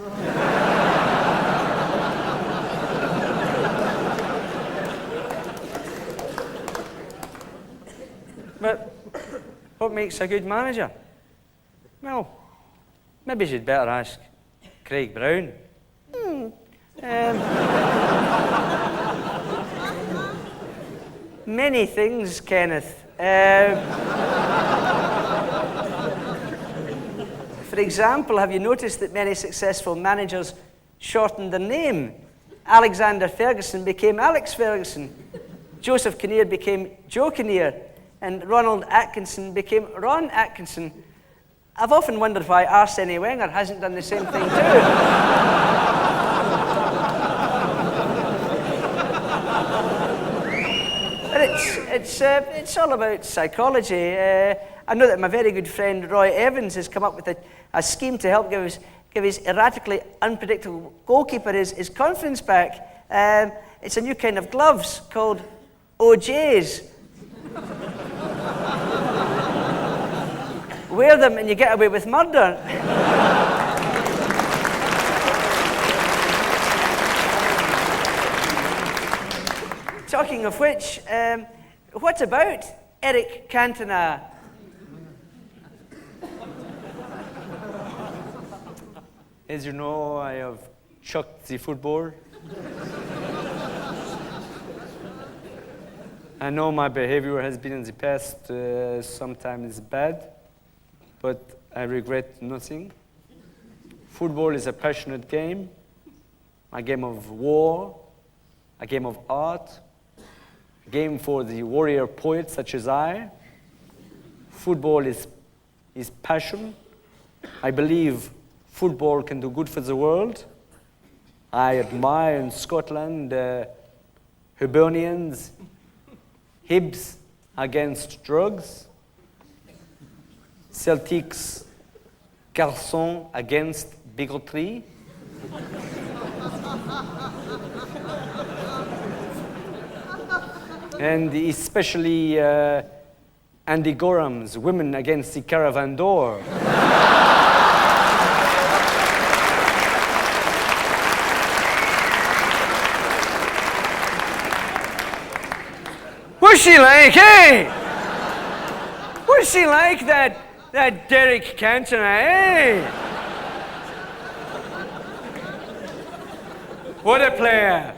But what makes a good manager? Well, maybe you'd better ask Craig Brown. Many things, Kenneth. For example, have you noticed that many successful managers shortened their name? Alexander Ferguson became Alex Ferguson. Joseph Kinnear became Joe Kinnear. And Ronald Atkinson became Ron Atkinson. I've often wondered why Arsene Wenger hasn't done the same thing too. But it's all about psychology. I know that my very good friend Roy Evans has come up with a scheme to help give his erratically unpredictable goalkeeper his confidence back. It's a new kind of gloves called OJs. Wear them and you get away with murder. Talking of which, what about Eric Cantona? As you know, I have chucked the football. I know my behavior has been in the past sometimes bad, but I regret nothing. Football is a passionate game, a game of war, a game of art, a game for the warrior poets such as I. Football is passion. I believe football can do good for the world. I admire in Scotland Hibernians, Hibs against drugs, Celtics, Garçons against bigotry. And especially Andy Goram's Women Against the Caravan Door. What's she like, eh? What's she like, that That Derek Cantona, eh? What a player.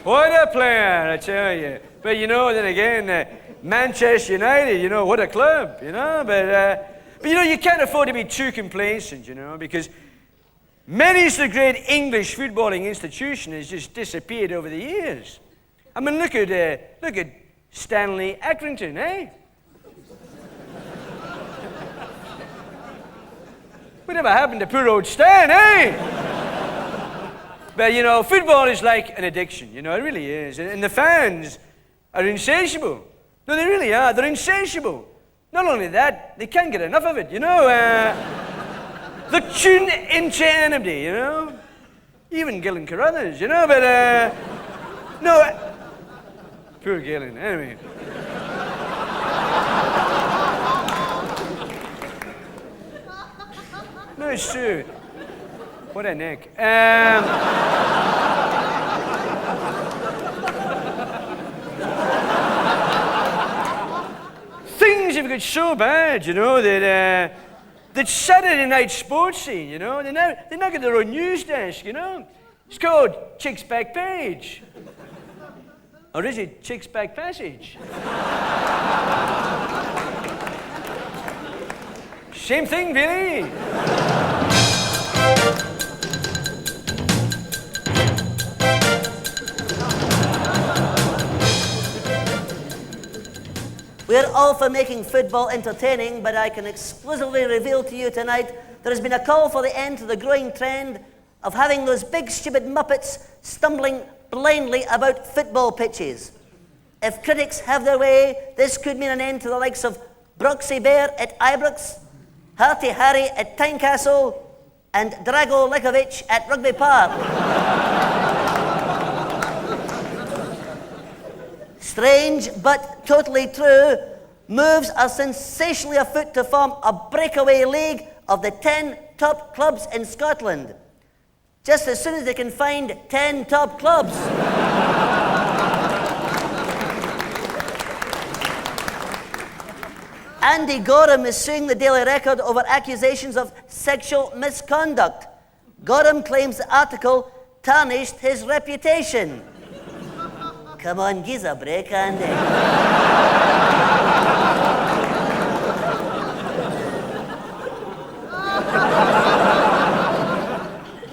What a player, I tell you. But you know, then again, Manchester United, you know, what a club, you know. But you know, you can't afford to be too complacent, you know, because many of the great English footballing institution has just disappeared over the years. I mean, look at Stanley Accrington, eh? Whatever happened to poor old Stan, eh? But you know, football is like an addiction, you know, it really is. And the fans are insatiable. No, they really are. They're insatiable. Not only that, they can't get enough of it, you know. They're tuned into anybody, you know. Even Gillen Carruthers, you know, but no, poor Gillen, anyway. No, it's true. What a neck. Things have got so bad, you know, that Saturday night sports scene, you know, they now got their own news desk, you know. It's called Chick's Back Page. Or is it Chick's Back Passage? Same thing, really. We're all for making football entertaining, but I can exclusively reveal to you tonight there has been a call for the end to the growing trend of having those big stupid muppets stumbling blindly about football pitches. If critics have their way, this could mean an end to the likes of Broxy Bear at Ibrox, Hearty Harry at Tynecastle, and Drago Likovic at Rugby Park. Strange, but totally true, moves are sensationally afoot to form a breakaway league of the 10 top clubs in Scotland. Just as soon as they can find 10 top clubs. Andy Gorham is suing the Daily Record over accusations of sexual misconduct. Gorham claims the article tarnished his reputation. Come on, give us a break, Andy.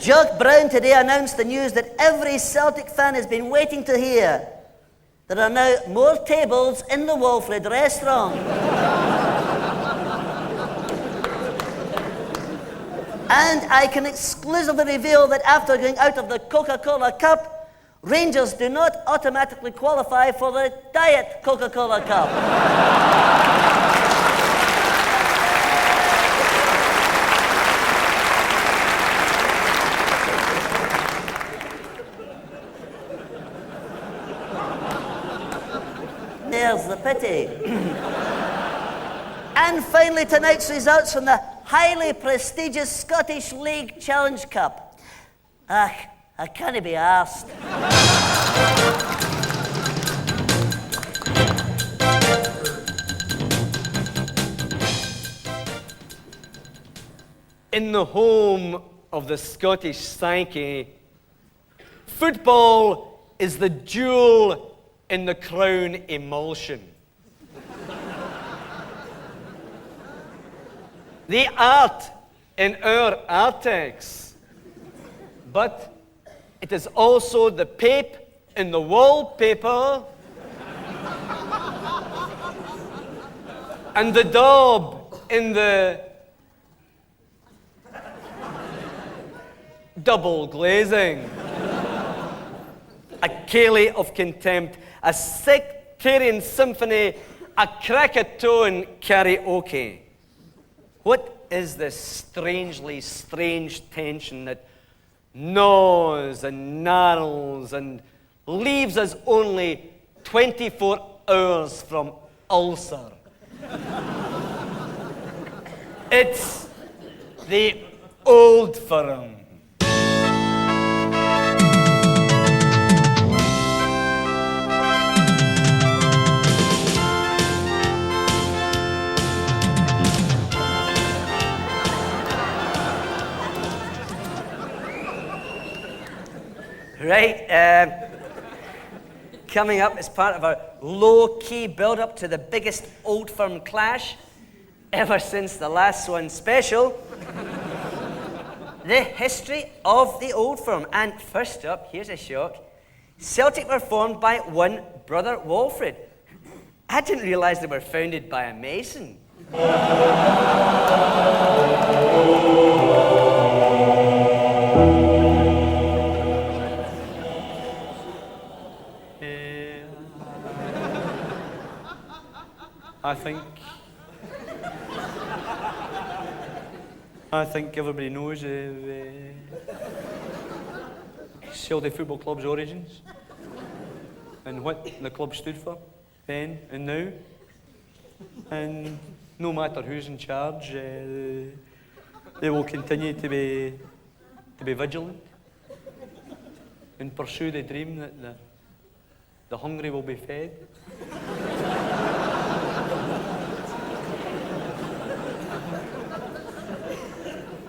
Jock Brown today announced the news that every Celtic fan has been waiting to hear. There are now more tables in the Walfrid restaurant. And I can exclusively reveal that after going out of the Coca-Cola Cup, Rangers do not automatically qualify for the Diet Coca-Cola Cup. There's the pity. And finally, tonight's results from the highly prestigious Scottish League Challenge Cup. I can't be arsed. In the home of the Scottish psyche, football is the jewel in the crown emulsion. The art in our Artex, but it is also the pape in the wallpaper and the daub in the double glazing. A ceilidh of contempt, a sectarian symphony, a Krakatoan karaoke. What is this strangely strange tension that gnaws and gnarls and leaves us only 24 hours from ulcer? It's the old firm. Right, coming up as part of our low-key build-up to the biggest Old Firm clash ever since the last Swan special, the history of the Old Firm. And first up, here's a shock. Celtic were formed by one brother Walfred. I didn't realise they were founded by a mason. I think everybody knows Celtic Football Club's origins and what the club stood for then and now. And no matter who's in charge, they will continue to be vigilant and pursue the dream that the hungry will be fed.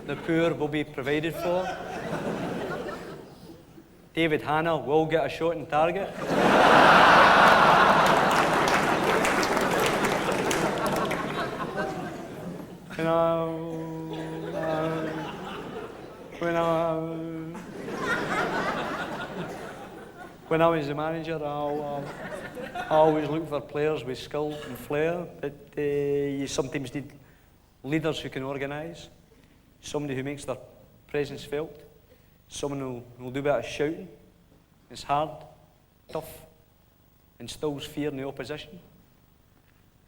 The poor will be provided for. David Hanna will get a shot in target. When I was the manager, I always look for players with skill and flair, but you sometimes need leaders who can organise, somebody who makes their presence felt, someone who will do a bit of shouting. It's hard, tough, instills fear in the opposition.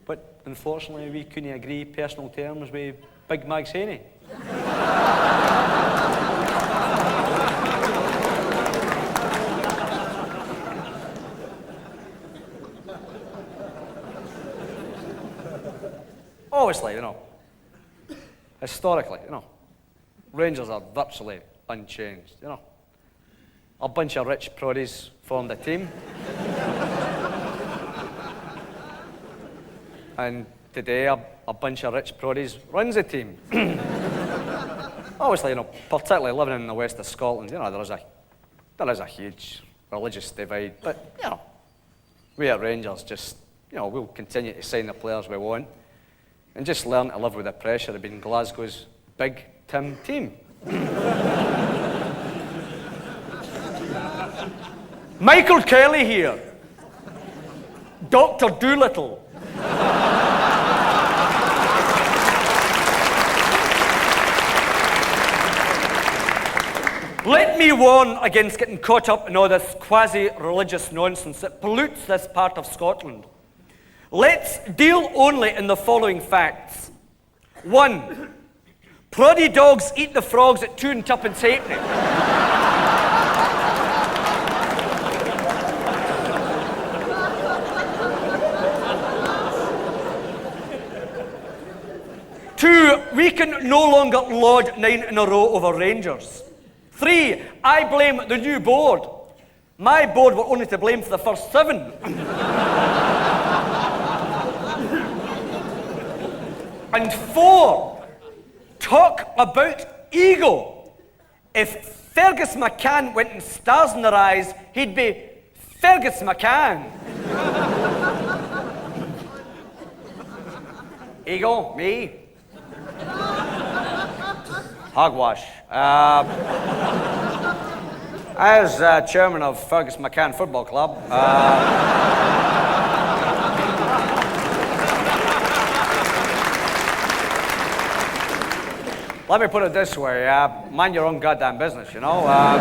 But unfortunately, we couldn't agree personal terms with Big Max Haney. Obviously, historically, Rangers are virtually unchanged, A bunch of rich proddies formed a team. And today, a bunch of rich proddies runs a team. Obviously, particularly living in the west of Scotland, there is a huge religious divide. But, we at Rangers just, we'll continue to sign the players we want and just learn to live with the pressure of being Glasgow's Big Tim team. Michael Kelly here. Dr. Doolittle. Let me warn against getting caught up in all this quasi-religious nonsense that pollutes this part of Scotland. Let's deal only in the following facts. 1. Proddy dogs eat the frogs at 2 and tuppence halfpenny. 2. We can no longer laud 9 in a row over Rangers. 3. I blame the new board. My board were only to blame for the first 7. And 4, talk about ego. If Fergus McCann went in stars in their eyes, he'd be Fergus McCann. Ego, me. Hogwash. As chairman of Fergus McCann Football Club, let me put it this way, mind your own goddamn business, But,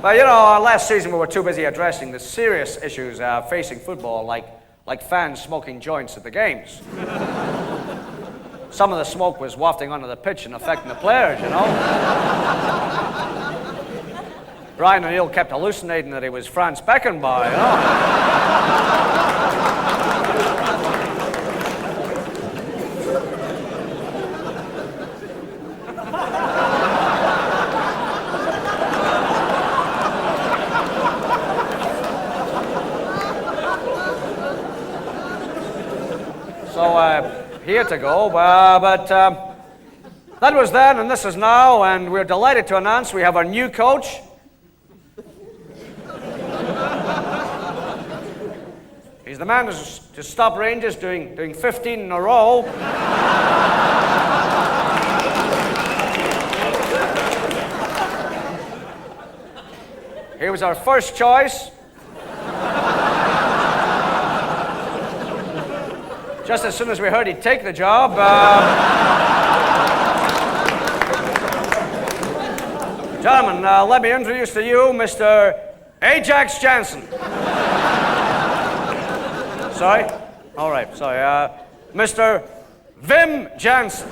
last season we were too busy addressing the serious issues facing football, like fans smoking joints at the games. Some of the smoke was wafting onto the pitch and affecting the players, Brian O'Neill kept hallucinating that he was Franz Beckenbauer, Here to go, but that was then and this is now, and we're delighted to announce we have our new coach. the man to stop Rangers doing 15 in a row. He was our first choice. Just as soon as we heard he'd take the job, gentlemen, let me introduce to you Mr. Ajax Jansen. Sorry? All right, sorry. Mr. Wim Jansen.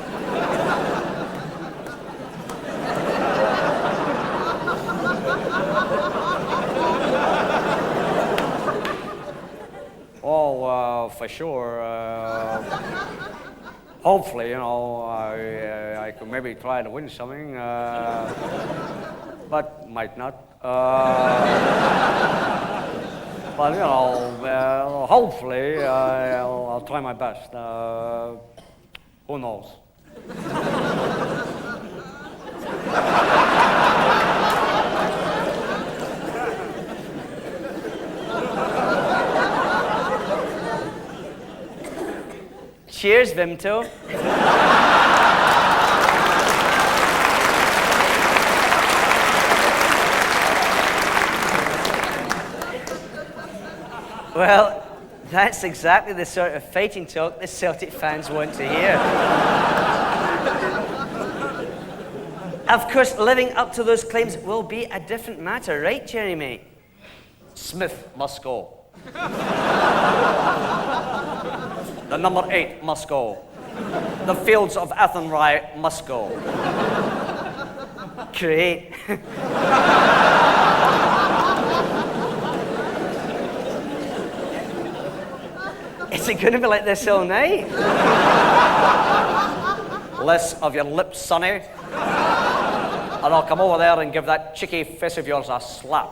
Oh, for sure. Hopefully, I could maybe try to win something, but might not. But hopefully, I'll try my best. Who knows? Cheers, Vimto. Well, that's exactly the sort of fighting talk the Celtic fans want to hear. Of course, living up to those claims will be a different matter, right, Jeremy? Smith must go. The number 8 must go. The fields of Athenry must go. Great. Is it going to be like this all night? Less of your lips, sonny. And I'll come over there and give that cheeky face of yours a slap.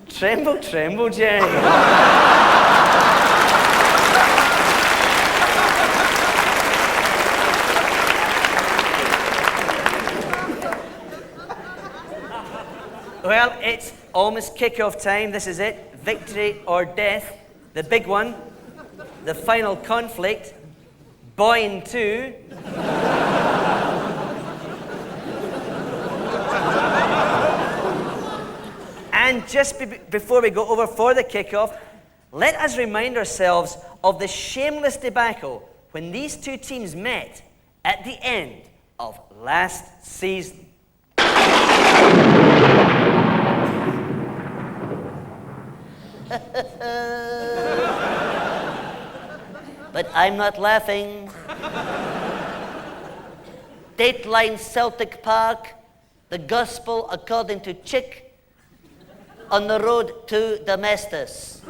Tremble, tremble, Jerry. Well, it's almost kick-off time. This is it. Victory or death. The big one. The final conflict. Boyne 2. And just before we go over for the kickoff, let us remind ourselves of the shameless debacle when these two teams met at the end of last season. But I'm not laughing. Dateline Celtic Park, the gospel according to Chick, on the road to Damascus.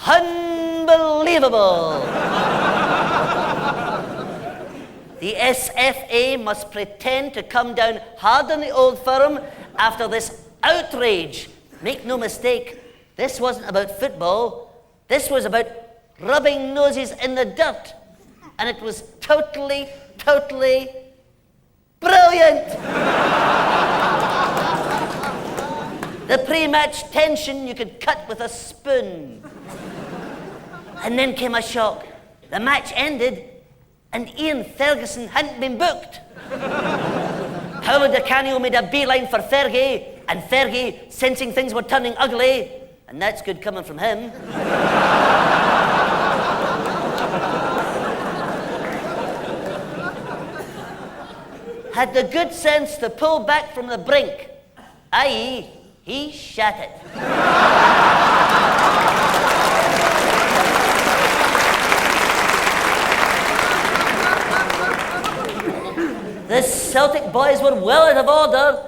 Unbelievable! The SFA must pretend to come down hard on the Old Firm after this outrage. Make no mistake, this wasn't about football. This was about rubbing noses in the dirt. And it was totally brilliant! The pre-match tension you could cut with a spoon. And then came a shock. The match ended, and Ian Ferguson hadn't been booked. Paolo Di Canio made a beeline for Fergie, and Fergie, sensing things were turning ugly, and that's good coming from him, had the good sense to pull back from the brink, i.e., he shat it. The Celtic boys were well out of order.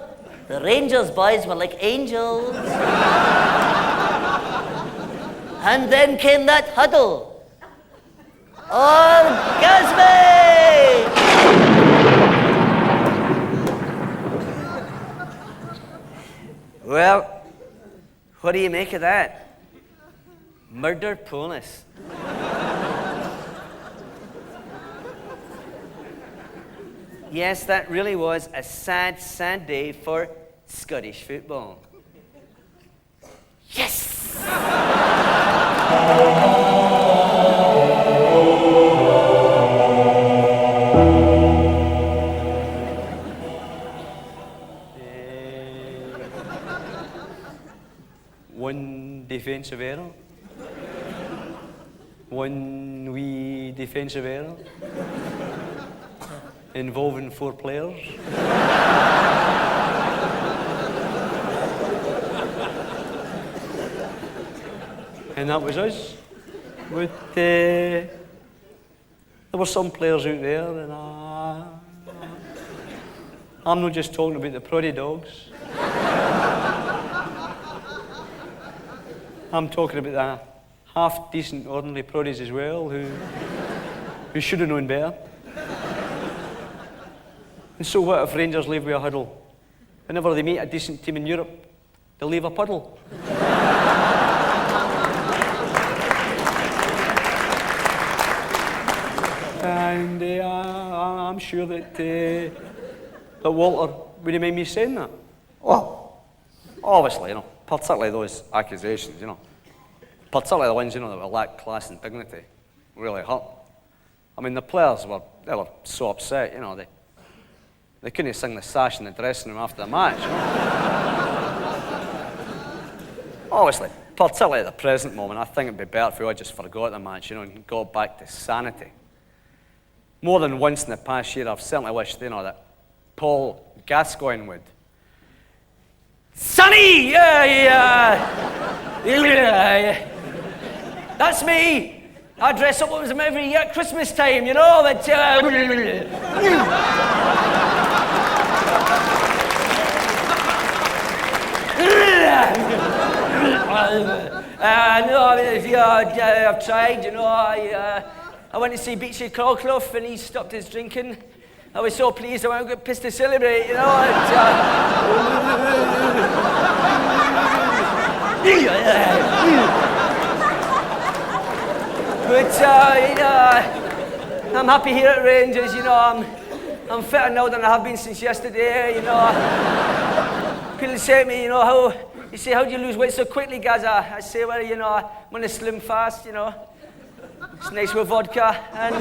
The Rangers boys were like angels. And then came that huddle. Orgasmic! Well, what do you make of that? Murder Police. Yes, that really was a sad, sad day for Scottish football. Yes! One defensive error. One wee defensive error. Involving 4 players. And that was us. But there were some players out there, and I'm not just talking about the proddy dogs. I'm talking about the half-decent, ordinary proddies as well, who should have known better. And so what if Rangers leave with a huddle? Whenever they meet a decent team in Europe, they'll leave a puddle. And I'm sure that Walter wouldn't mind me saying that. Well, obviously, particularly those accusations, particularly the ones, that were lack class and dignity, really hurt. I mean, the players were so upset, they couldn't sing the sash in the dressing room after the match. Obviously, particularly at the present moment, I think it'd be better if we all just forgot the match, and got back to sanity. More than once in the past year, I've certainly wished, that Paul Gascoigne would. Sonny! That's me! I dress up with him every year at Christmas time, but... I've tried, I went to see Beachy Crawclough and he stopped his drinking. I was so pleased I went and got pissed to celebrate, But, I'm happy here at Rangers, I'm fitter now than I have been since yesterday, People say to me, how do you lose weight so quickly, Gaza? I say, well, I'm on a slim fast, It's nice with vodka, and,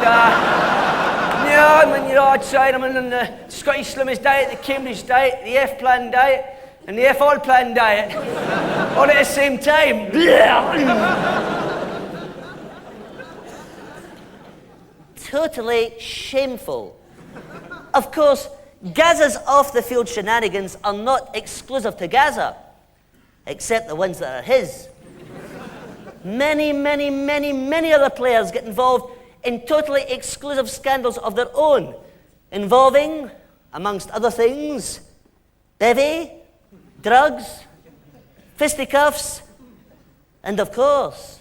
I tried, I'm on the Scottish Slimmers diet, the Cambridge diet, the F-Plan diet, and the F-All-Plan diet, all at the same time. Totally shameful. Of course, Gaza's off-the-field shenanigans are not exclusive to Gaza, except the ones that are his. Many, many, many, many other players get involved in totally exclusive scandals of their own, involving, amongst other things, bevy, drugs, fisticuffs, and of course,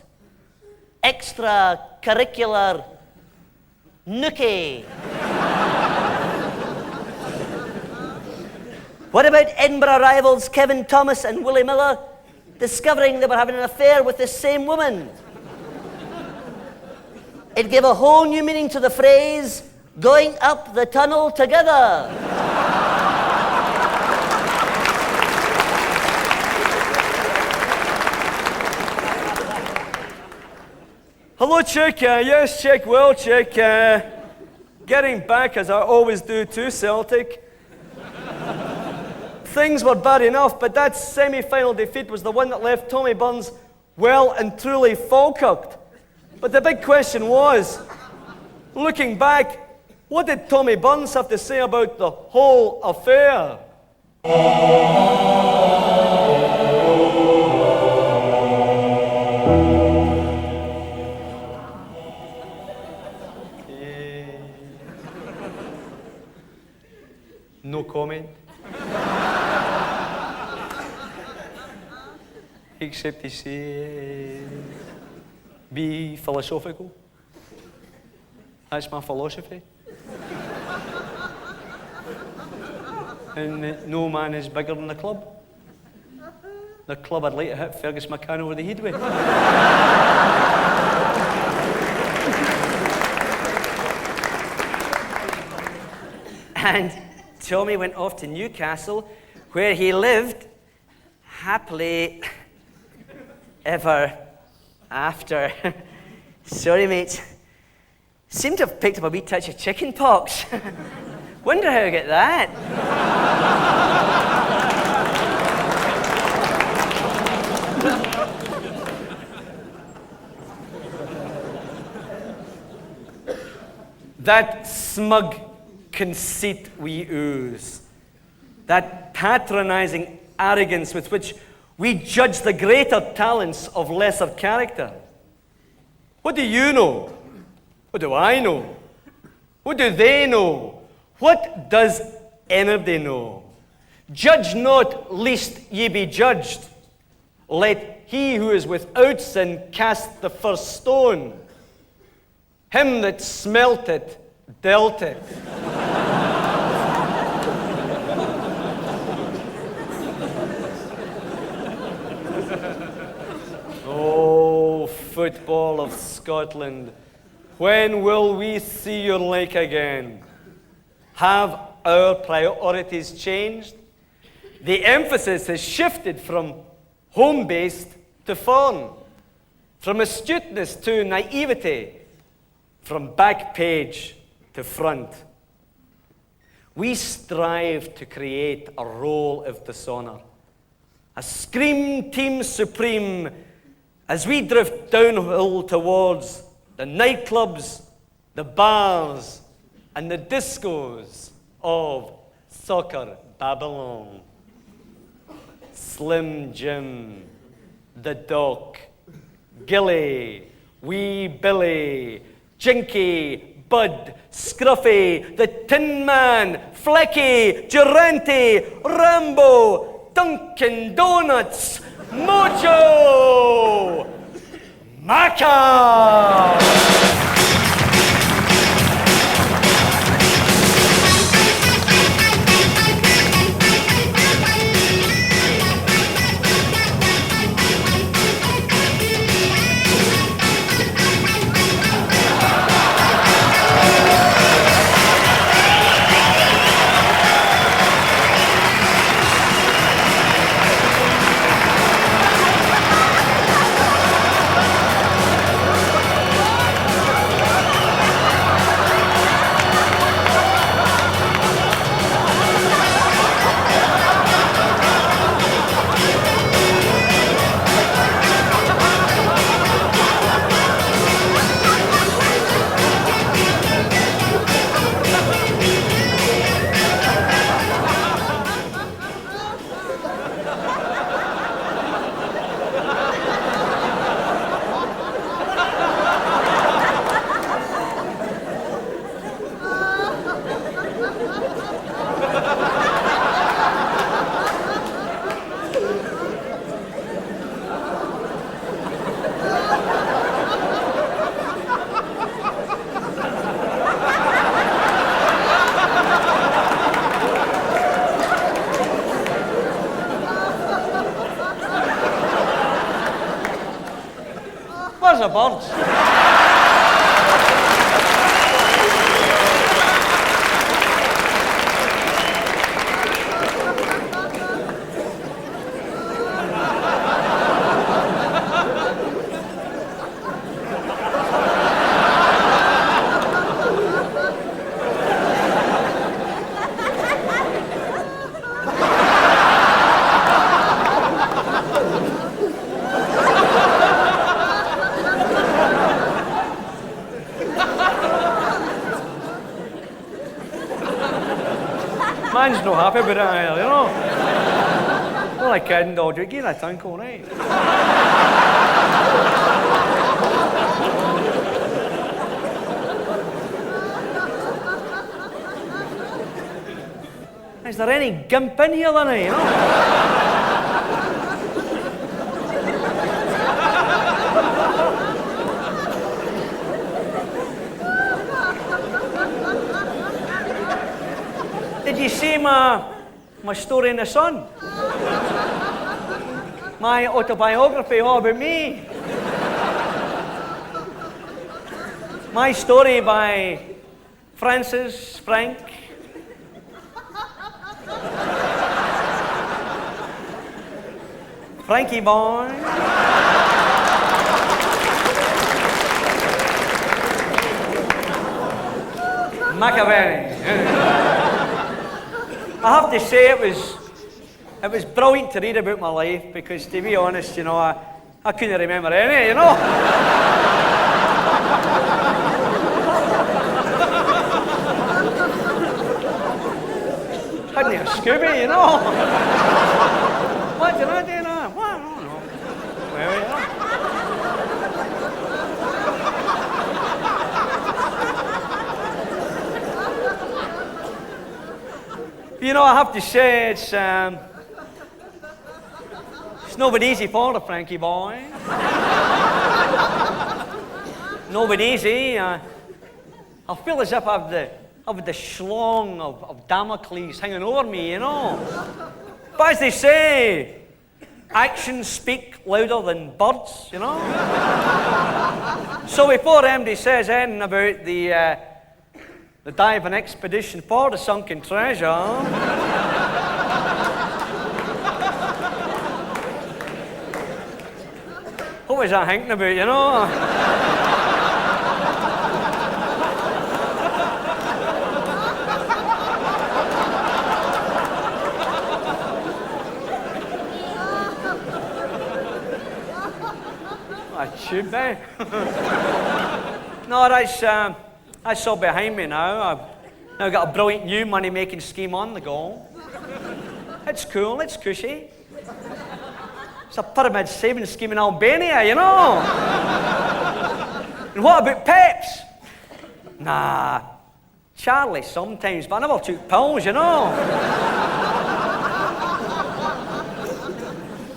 extracurricular nookie. What about Edinburgh rivals Kevin Thomas and Willie Miller discovering they were having an affair with the same woman? It gave a whole new meaning to the phrase, going up the tunnel together. Hello, Chick. Yes, Chick. Well, Chick. Getting back, as I always do, to Celtic. Things were bad enough, but that semi-final defeat was the one that left Tommy Burns well and truly Falkirked. But the big question was, looking back, what did Tommy Burns have to say about the whole affair? No comment. Except to say, be philosophical. That's my philosophy. And no man is bigger than the club. The club I'd like to hit Fergus McCann over the head with. And Tommy went off to Newcastle, where he lived happily ever after. Sorry, mate. Seem to have picked up a wee touch of chicken pox. Wonder how I get that. That smug conceit we ooze, that patronizing arrogance with which we judge the greater talents of lesser character. What do you know? What do I know? What do they know? What does anybody know? Judge not, lest ye be judged. Let he who is without sin cast the first stone. Him that smelt it, dealt it. Oh, football of Scotland, when will we see your like again? Have our priorities changed? The emphasis has shifted from home-based to foreign, from astuteness to naivety, from back page to front. We strive to create a role of dishonor, a scream team supreme, as we drift downhill towards the nightclubs, the bars, and the discos of Soccer Babylon. Slim Jim, the Doc, Gilly, Wee Billy, Jinky, Bud, Scruffy, the Tin Man, Flecky, Durante, Rambo, Dunkin' Donuts, Mojo, Macca! Where's the birds? Man's no happy about it either, you know. Well, I kidding, dog. You I think, all right. Is there any gimp in here then, you know? Did you see my story in the Sun? My autobiography all about me. My story by Francis Frank Frankie boy. McAvenny. I have to say it was brilliant to read about my life because, to be honest, you know, I couldn't remember any, you know. Hadn't a Scooby, you know. What did I do now? Well, I don't know. Well, you know. You know, I have to say it's not been easy for the Frankie boy. Not been easy. I feel as if I've the schlong of Damocles hanging over me, you know. But as they say, actions speak louder than birds, you know. So before MD says anything about the diving expedition for the sunken treasure, what was I thinking about, you know? I should be. No, that's all behind me now. I've now got a brilliant new money-making scheme on the go. It's cool, it's cushy. It's a pyramid savings scheme in Albania, you know. And what about Peps? Nah, Charlie sometimes, but I never took pills, you know.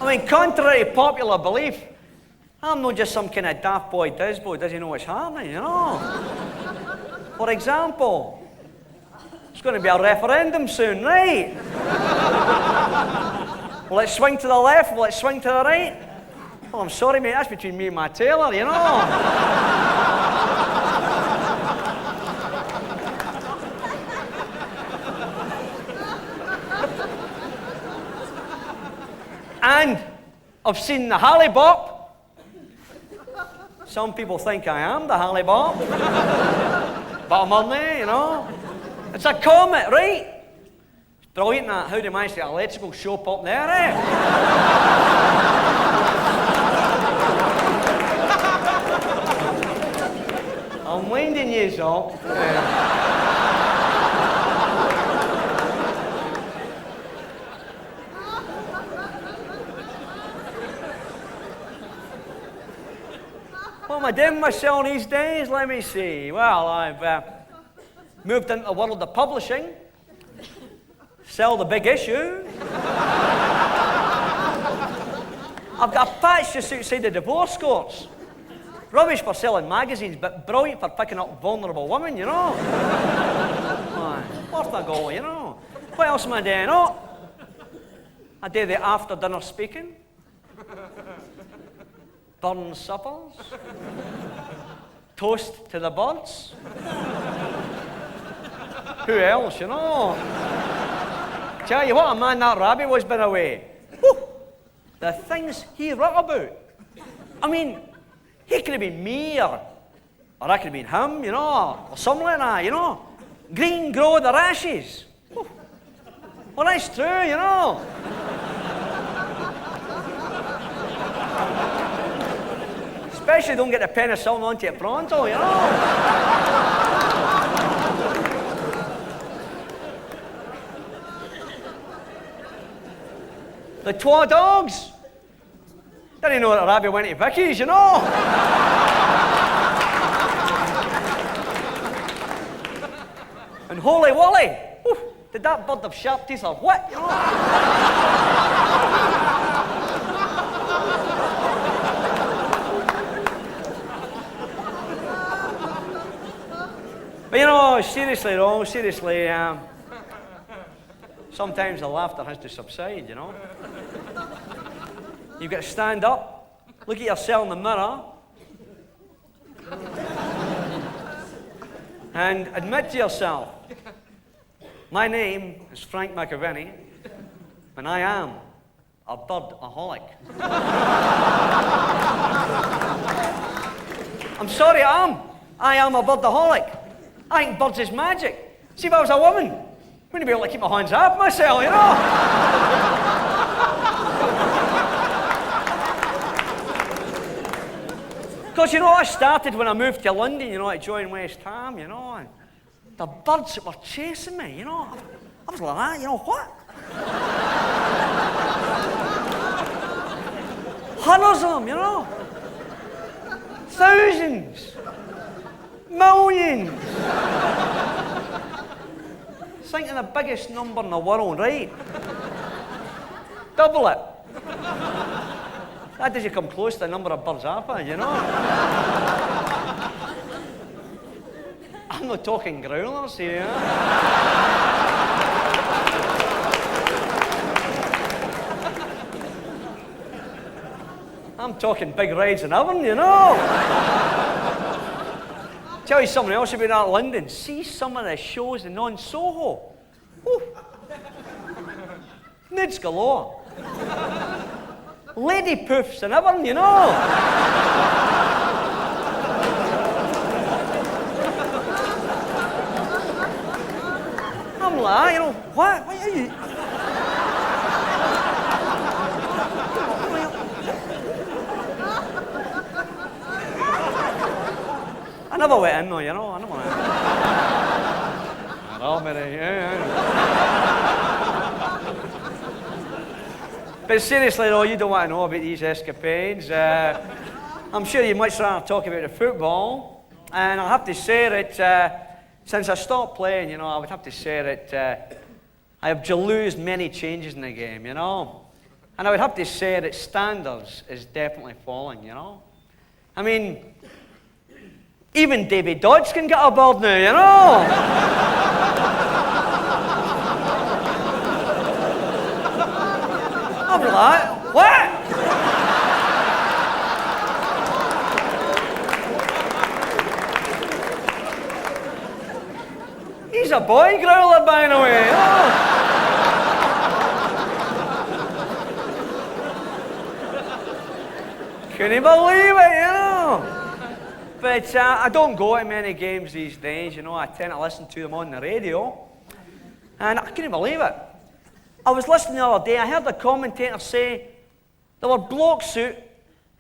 I mean, contrary to popular belief, I'm not just some kind of daft boy Disbo who doesn't know what's happening, you know. For example, there's going to be a referendum soon, right? Will it swing to the left? Will it swing to the right? Well, I'm sorry, mate, that's between me and my tailor, you know. And I've seen the Hallybop. Some people think I am the Hallybop. But I'm on there, you know. It's a comet, right? It's brilliant that. How do you manage to get electrical show up there, eh? I'm winding you up. What am I doing myself these days? Let me see. Well, I've moved into the world of publishing. Sell the big issue. I've got a patch just outside the divorce courts. Rubbish for selling magazines, but brilliant for picking up vulnerable women, you know. Worth a go, you know. What else am I doing? Oh, I do the after dinner speaking. Burn suppers. Toast to the birds. Who else, you know? Tell you what, a man, that rabbit was been away. Whew. The things he wrote about. I mean, he could have been me, or I could have been him, you know, or something like that, you know. Green grow the rashes. Whew. Well, that's true, you know. Especially don't get the penicillin onto it pronto, you know. The twa dogs. Didn't know that rabbit went to Vicky's, you know. And holy Wally, whew, did that bird have sharp teeth or what, you know? But you know, seriously though, sometimes the laughter has to subside, you know. You've got to stand up, look at yourself in the mirror, and admit to yourself, my name is Frank McAvenny, and I am a birdaholic. I'm sorry, I am a birdaholic. I think birds is magic. See, if I was a woman, wouldn't be able to keep my hands off myself, you know? Because, you know, I started when I moved to London, you know, to join West Ham, you know, and the birds that were chasing me, you know, I was like that, you know, what? Hundreds of them, you know? Thousands. Millions. Thinking the biggest number in the world, right? Double it. That does you come close to the number of birds I've had, you know? I'm not talking growlers here. I'm talking big rides in heaven, you know? Tell you something else about that London. See some of the shows in non-Soho. Whew. Nudes galore. Lady poofs in heaven, you know? I'm like, you know, what are you? I never went in though, you know, I never went in. But seriously though, you don't want to know about these escapades. I'm sure you'd much rather talk about the football. And I have to say that since I stopped playing, you know, I would have to say that I have jaloused many changes in the game, you know. And I would have to say that standards is definitely falling, you know. I mean, even Davy Dodge can get a bird now, you know. I'm like, what? He's a boy growler, by the way. Oh. Couldn't believe it, you know. But I don't go to many games these days, you know. I tend to listen to them on the radio. And I couldn't believe it. I was listening the other day, I heard the commentator say there were blokes out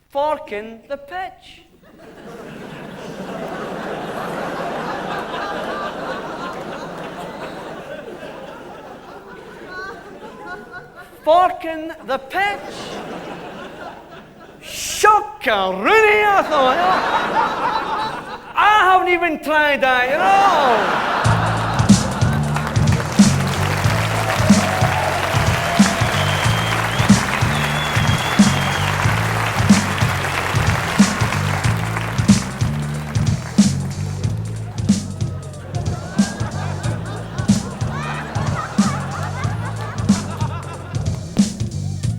forking the pitch. Forking the pitch? Shockaroonie, I thought. You know? I haven't even tried that, you know.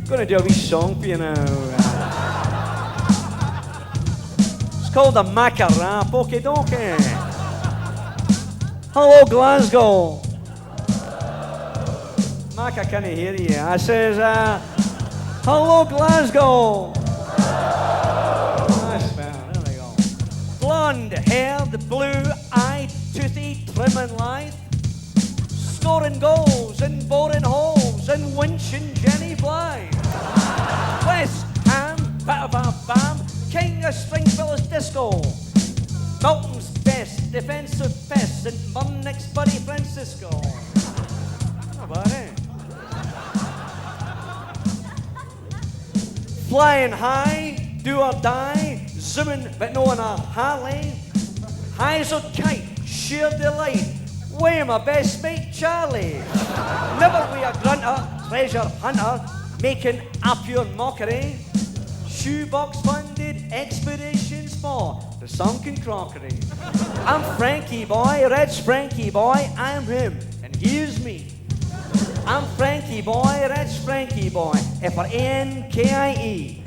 I'm going to do a wee song for you now. It's called the Macca Rap, okie dokie. Hello, Glasgow. Macca can't hear you. I says, hello, Glasgow. That's fair, there we go. Blonde-haired, blue-eyed, toothy, trim and lithe, scoring goals and boring holes and winching Jenny Blythe. West Ham, bam, king of Stringfellas disco. Milton's best, defensive pest, St. Murnick's buddy Francisco. How about it? Flying high, do or die, zooming but no on a Harley. High as a kite, sheer delight. Way my best mate Charlie. Never be a grunter, treasure hunter, making a pure mockery. Shoebox funded expeditions for the sunken crockery. I'm Frankie boy, Rich Frankie boy, I'm him, and here's me. I'm Frankie boy, Rich Frankie boy, F-R-A-N-K-I-E.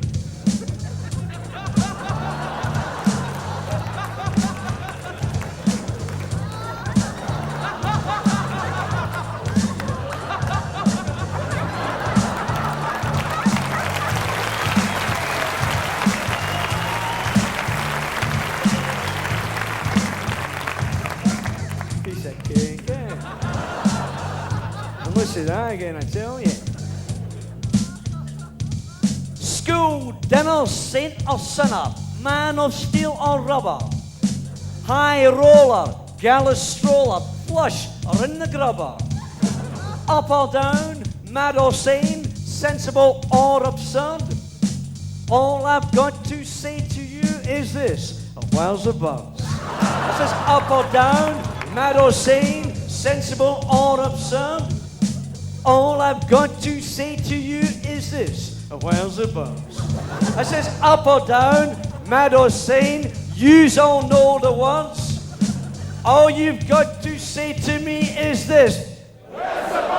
try again, I tell you. School dinner, saint or sinner, man of steel or rubber, high roller, gallus stroller, flush or in the grubber, up or down, mad or sane, sensible or absurd. All I've got to say to you is this: wow's a buzz. It says up or down, mad or sane, sensible or absurd. All I've got to say to you is this: wow's a buzz. It says up or down, mad or sane, yous all know the words. All you've got to say to me is this: where's the buzz?